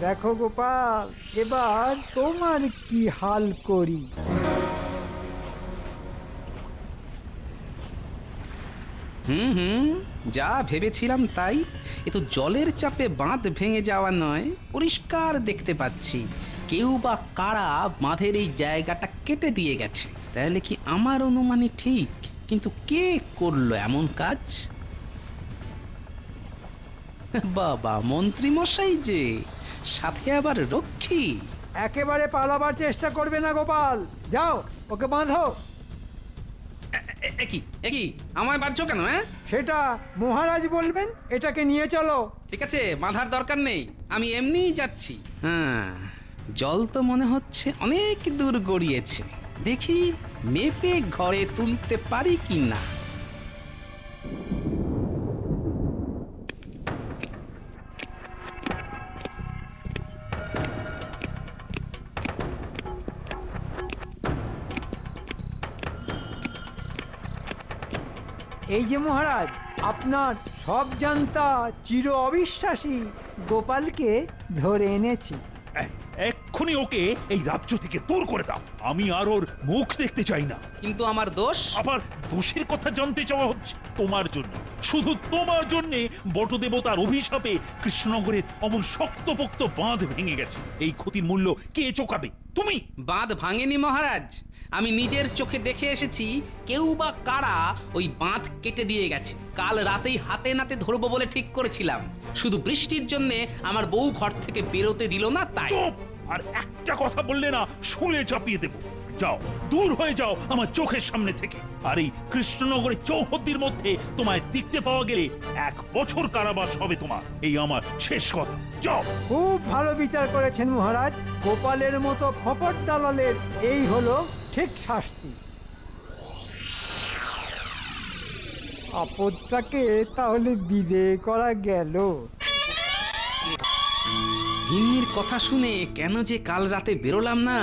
দেখো গোপাল, এবার তোমার কি হাল করি। হুম, যা ভেবেছিলাম তাই। এ তো জলের চাপে বাঁধ ভেঙে যাওয়া নয়, পরিষ্কার দেখতে পাচ্ছি কেউ বা কারা বাঁধের এই জায়গাটা কেটে দিয়ে গেছে। তাহলে কি আমার অনুমানই ঠিক? কিন্তু কে করলো এমন কাজ? বাবা, মন্ত্রী মশাই যে, সাথে আবার রক্ষী। একেবারে পালাবার চেষ্টা করবে না গোপাল, যাও ওকে বাঁধো। একই আমায় বাঁধছো কেন? সেটা মহারাজ বলবেন। এটাকে নিয়ে চলো। ঠিক আছে, বাঁধার দরকার নেই, আমি এমনিই যাচ্ছি। হ্যাঁ, জল তো মনে হচ্ছে অনেক দূর গড়িয়েছে। দেখি মেপে ঘরে তুলতে পারি কি না। এই যে মহারাজ, আপনার সব জানতা চির অবিশ্বাসী গোপালকে ধরে এনেছি। এক্ষুনি ওকে এই রাজ্য থেকে দূর করে দাও। আমি আর ওর মুখ দেখতে চাই না। কিন্তু আমার দোষ? আবার দোষের কথা জানতে চাওয়া হচ্ছে? তোমার জন্য, শুধু তোমার জন্য বটদেবতার অভিশাপে কৃষ্ণনগরের অমন শক্তপোক্ত বাঁধ ভেঙে গেছে। এই ক্ষতির মূল্য কে চোকাবে? তুমি। বাঁধ ভাঙেনি মহারাজ, আমি নিজের চোখে দেখে এসেছি কেউ বা কারা ওই বাঁধ কেটে দিয়ে গেছে। কাল রাতেই হাতে নাতে ধরবো বলে ঠিক করেছিলাম, শুধু বৃষ্টির জন্য আমার বউ ঘর থেকে বেরোতে দিল না তাই। চুপ! আর একটা কথা বললে না শুলে চাপিয়ে দেব। যাও, দূর হয়ে যাও আমার চোখের সামনে থেকে। আর এই কৃষ্ণনগরের চৌহদ্দির মধ্যে তোমায় দেখতে পাওয়া গেলে 1 বছর কারাবাস হবে তোমার। এই আমার শেষ কথা। যাও। খুব ভালো বিচার করেছেন মহারাজ। গোপালের মতো ফপট দালালের এই হলো ঠিক শাস্তি। আপদটাকে তাহলে বিদেয় করা গেল। গিন্নির কথা শুনে কেন যে কাল রাতে বেরোলাম না।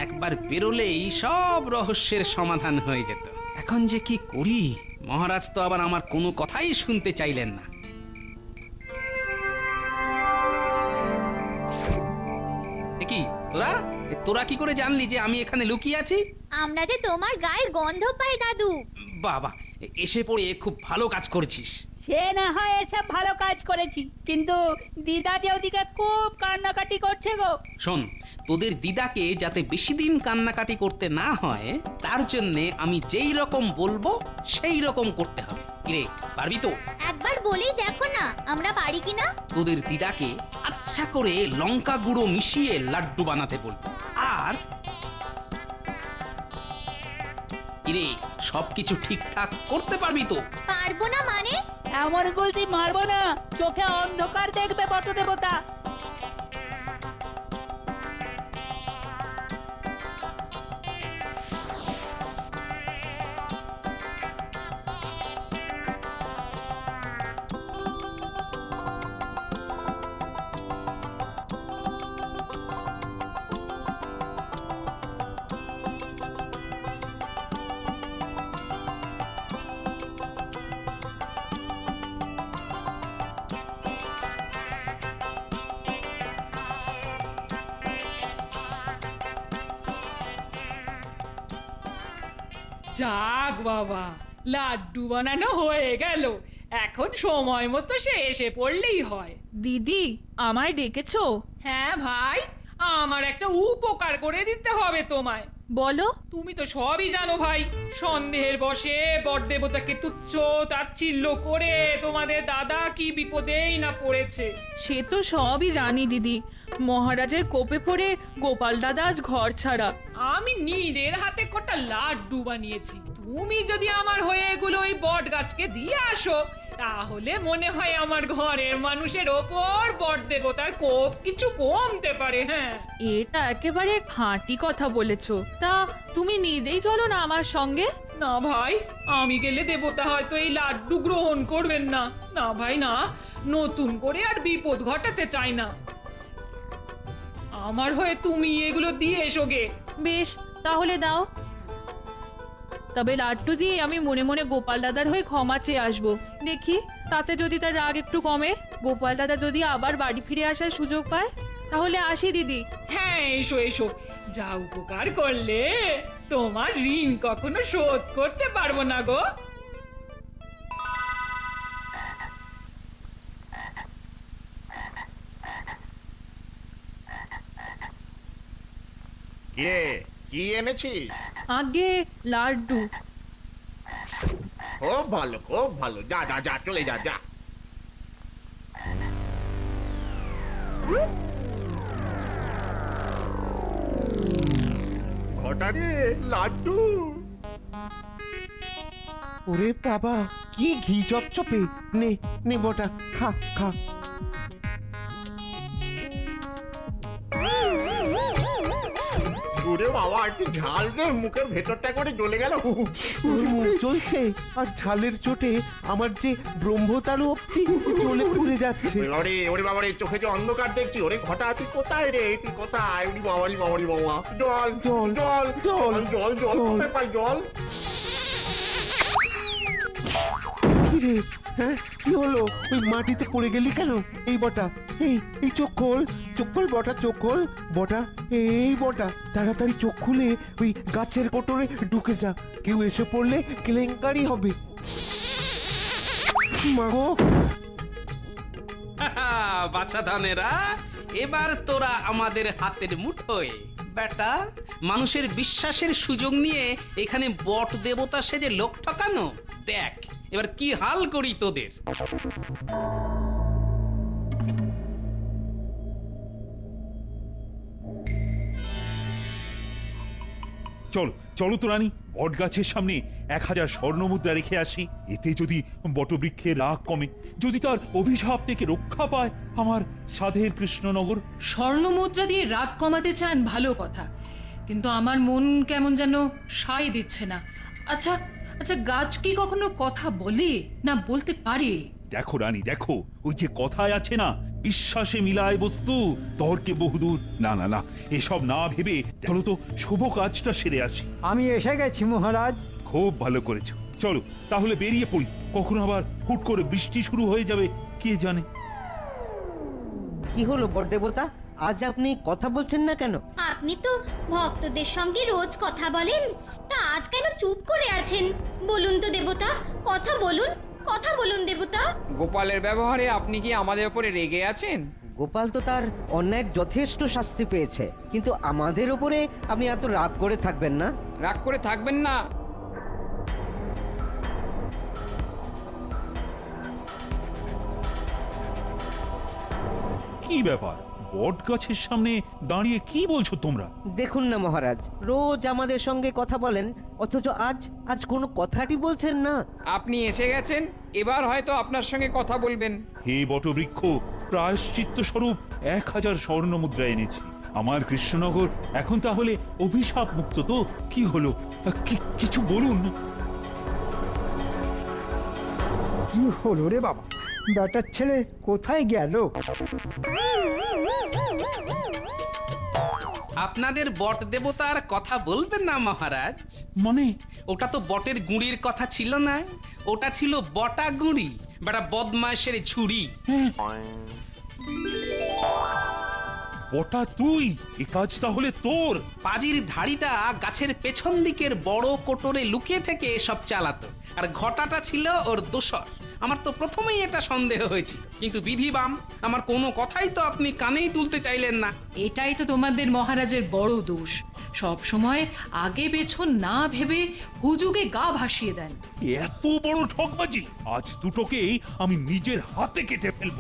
একবার বেরোলেই সব রহস্যের সমাধান হয়ে যেত। এখন যে কি করি? মহারাজ তো আবার আমার কোনো কথাই শুনতে চাইলেন না। কি তোরা কি করে জানলি যে আমি এখানে লুকিয়ে আছি? আমরা যে তোমার গায়ের গন্ধ পাই দাদু। বাবা, এসে পড়ে খুব ভালো কাজ করেছিস। সে না হয় এসব ভালো কাজ করেছি, কিন্তু দিদা যে ওদিকে খুব কান্নাকাটি করছে গো। শোন, তোদের দিদাকে যাতে বেশি দিন কান্নাকাটি করতে না হয় তার জন্যে আমি যেই রকম বলবো সেই রকম করতে হবে। কিরে, পারবি তো? একবার বলেই দেখো না আমরা পারি কিনা। তোদের দিদাকে আচ্ছা করে লঙ্কা গুঁড়ো মিশিয়ে লাড্ডু বানাতে বলবো। আর কিরে, সবকিছু ঠিকঠাক করতে পারবি তো? পারবো না মানে? এমন গুলতি মারবো না, চোখে অন্ধকার দেখবে বটদেবতা। যাক বাবা, লাড্ডু বানানো হয়ে গেল। এখন সময় মতো সে এসে পড়লেই হয়। দিদি, আমায় ডেকেছো? হ্যাঁ ভাই, আমার একটা উপকার করে দিতে হবে তোমায়। বলো। তুমি তো সবই জানো ভাই, সন্দেহের বশে বটদেবতাকে তুচ্ছ তাচ্ছিল্য করে তোমাদের দাদা কি বিপদেই না পড়েছে। সে তো সবই জানি দিদি। মহারাজের কোপে পড়ে গোপাল দাদা আজ ঘর ছাড়া। আমি নিজের হাতে কটা লাড্ডু বানিয়েছি, তুমি যদি আমার হয়ে এগুলো ওই বট গাছকে দিয়ে আসো, তাহলে মনে হয় আমার ঘরের মানুষের ওপর বটদেবতার কোপ কিছু কমতে পারে। হ্যাঁ, এটা একেবারে খাঁটি কথা বলেছো। তা তুমি নিজেই চলো না আমার সঙ্গে। না ভাই, আমি গেলে দেবতা হয়তো এই লাড্ডু গ্রহণ করবেন না। না ভাই না, নতুন করে আর বিপদ ঘটাতে চাই না। আমার হয়ে তুমি এগুলো দিয়ে এসো গে। বেশ, তাহলে দাও। তবে লাড্ডু দিয়ে আমি মনে মনে গোপাল দাদার হয়ে ক্ষমা চেয়ে আসবো। দেখি তাতে যদি তার রাগ একটু কমে, গোপাল দাদা যদি আবার বাড়ি ফিরে আসার সুযোগ পায়। তাহলে আসি দিদি। হ্যাঁ, এসো এসো। যা উপকার করলে, তোমার ঋণ কখনো শোধ করতে পারবো না গো। কে কি এনেছিস? আগে লাড্ডু। খুব ভালো, খুব ভালো। যা যা যা, চলে যা যা। ঘটারে লাড্ডু। ওরে বাবা, কি ঘি চপচপে। নে নে বটা, খা খা। ওরে বাবা, একটু ঝাল দে, মুখের ভেতরটা করে জ্বলে গেল। মুখ জ্বলছে, আর ঝালের চোটে আমার যে ব্রহ্মতালু অব্দি জ্বলে পুড়ে যাচ্ছে। ওরে ওরে বাবা রে, চোখে যে অন্ধকার দেখছি। ওরে ঘটা, তুই কোথায় রে? তুই কোথায়? উনি বাবারি বাবারি বাবা। জল জল জল জল জল জল, কোথায় পাই জল? কি রে, হ্যাঁ কি হলো? ওই মাটিতে পড়ে গেলি কেন? এই বটা, এই চোখ খোল, চোখ খোল বটা, চোখ খোল বটা। এই বটা, তাড়াতাড়ি চোখ খুলে ওই গাছের কোটরে ঢুকে যা। কেউ এসে পড়লে কেলেঙ্কারি হবে। মাগো, বাছা ধানেরা, এবার তোরা আমাদের হাতের মুঠোয়। বেটা, মানুষের বিশ্বাসের সুযোগ নিয়ে এখানে বট দেবতা সেজে লোক ঠকানো। দেখ এবার কি হাল করি তোদের। চলো চলো তো রানী, বট গাছের সামনে 1000 স্বর্ণমুদ্রা রেখে আসি। এতে যদি বটবৃক্ষের রাগ কমে, যদি তার অভিশাপ থেকে রক্ষা পায় আমার সাধের কৃষ্ণনগর। স্বর্ণমুদ্রা দিয়ে রাগ কমাতে চান, ভালো কথা, কিন্তু আমার মন কেমন যেন সায় দিচ্ছে না। আচ্ছা আচ্ছা, গাছ কি কখনো কথা বলে, না বলতে পারে? দেখো রানী, দেখো, ওই যে কথায় আছে না, বিশ্বাসে মিলায় বস্তু, তর্কে বহুদূর। না না না, এসব না ভেবে চলো তো শুভ কাজটা সেরে আসি। আমি এসে গেছি মহারাজ। খুব ভালো করেছো। চলো তাহলে বেরিয়ে পড়ি, কখনো আবার হুট করে বৃষ্টি শুরু হয়ে যাবে কে জানে। কি হলো বটদেবতা? আজ আপনি কথা বলছেন না কেন? আপনি তো ভক্তদের সঙ্গে রোজ কথা বলেন, তা আজ কেন চুপ করে আছেন? বলুন তো দেবতা, কথা বলুন, কথা বলুন দেবতা। গোপালের ব্যবহারে আপনি কি আমাদের উপরে রেগে আছেন? গোপাল তো তার অন্যায়ের যথেষ্ট শাস্তি পেয়েছে, কিন্তু আমাদের ওপরে আপনি এত রাগ করে থাকবেন না। রাগ করে থাকবেন না? কি ব্যাপার, বট গাছের সামনে দাঁড়িয়ে কি বলছো তোমরা? দেখুন না মহারাজ, রোজ আমাদের সঙ্গে কথা বলেন, অথচ আজ আজ কোনো কথাটি বলছেন না। আপনি এসে গেছেন, এবার হয়তো আপনার সঙ্গে কথা বলবেন। হে বটবৃক্ষ, প্রায়শ্চিত্ত স্বরূপ 1000 স্বর্ণ মুদ্রা এনেছি। আমার কৃষ্ণনগর এখন তাহলে অভিশাপ মুক্ত তো? কি হলো, কিছু বলুন। কি হলো রে বাবা, বেটার ছেলে কোথায় গেল? আপনাদের বট দেবতার কথা বলবেন না মহারাজ? মানে ওটা তো বটের গুঁড়ির কথা ছিল না, ওটা ছিল বটা গুঁড়ি, বেটা বদমাশের ছুরি। বটা তুই, এ কাজ তাহলে তোর? পাজির ধাড়িটা গাছের পেছন দিকের বড় কোটরে লুকিয়ে থেকে সব চালাতো, আর ঘটাটা ছিল ওর দোসর। আমার তো প্রথমেই এটা সন্দেহ হয়েছিল, কিন্তু বিধিবাম আমার কোনো কথাই তো আপনি কানেই তুলতে চাইলেন না। এটাই তো তোমাদের মহারাজের বড় দোষ, সব সময় আগে পেছন না ভেবে হুজুগে গা ভাসিয়ে দেন। এত বড় ঠকবাজি, আজ দুটোকেই আমি নিজের হাতে কেটে ফেলবো।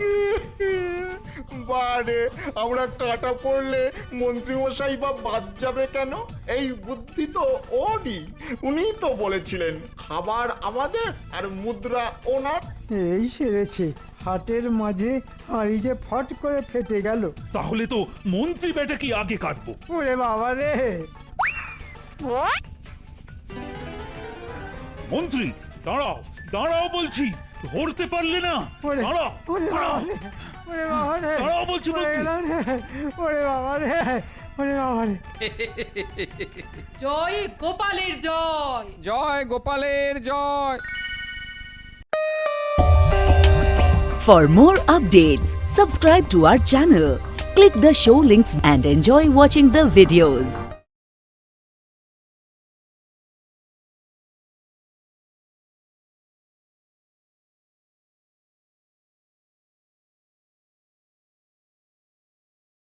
বারে, আমরা কাটা পড়লে মন্ত্রী মশাই বা বাদ যাবে কেন? এই বুদ্ধি তো ওরই, উনিই তো বলেছিলেন খাবার আমাদের আর মুদ্রা ওনার। এই সেরেছে, হাটের মাঝে হাঁড়ি যে ফট করে ফেটে গেল। তাহলে তো মন্ত্রী বেটা কি আগে কাটবো। ওরে বাবা রে! মন্ত্রী দাঁড়াও, দাঁড়াও বলছি, ধরতে পারলে না? ওরে দাঁড়াও, ওরে বাবা দাঁড়াও, রে! ওরে বাবা রে! দাঁড়াও বলছি ওরে মন্ত্রী। গেলাম রে! ওরে বাবা রে! ওরে বাবা রে! জয় গোপালের জয়। জয় গোপালের জয়। For more updates, subscribe to our channel, click the show links and enjoy watching the videos.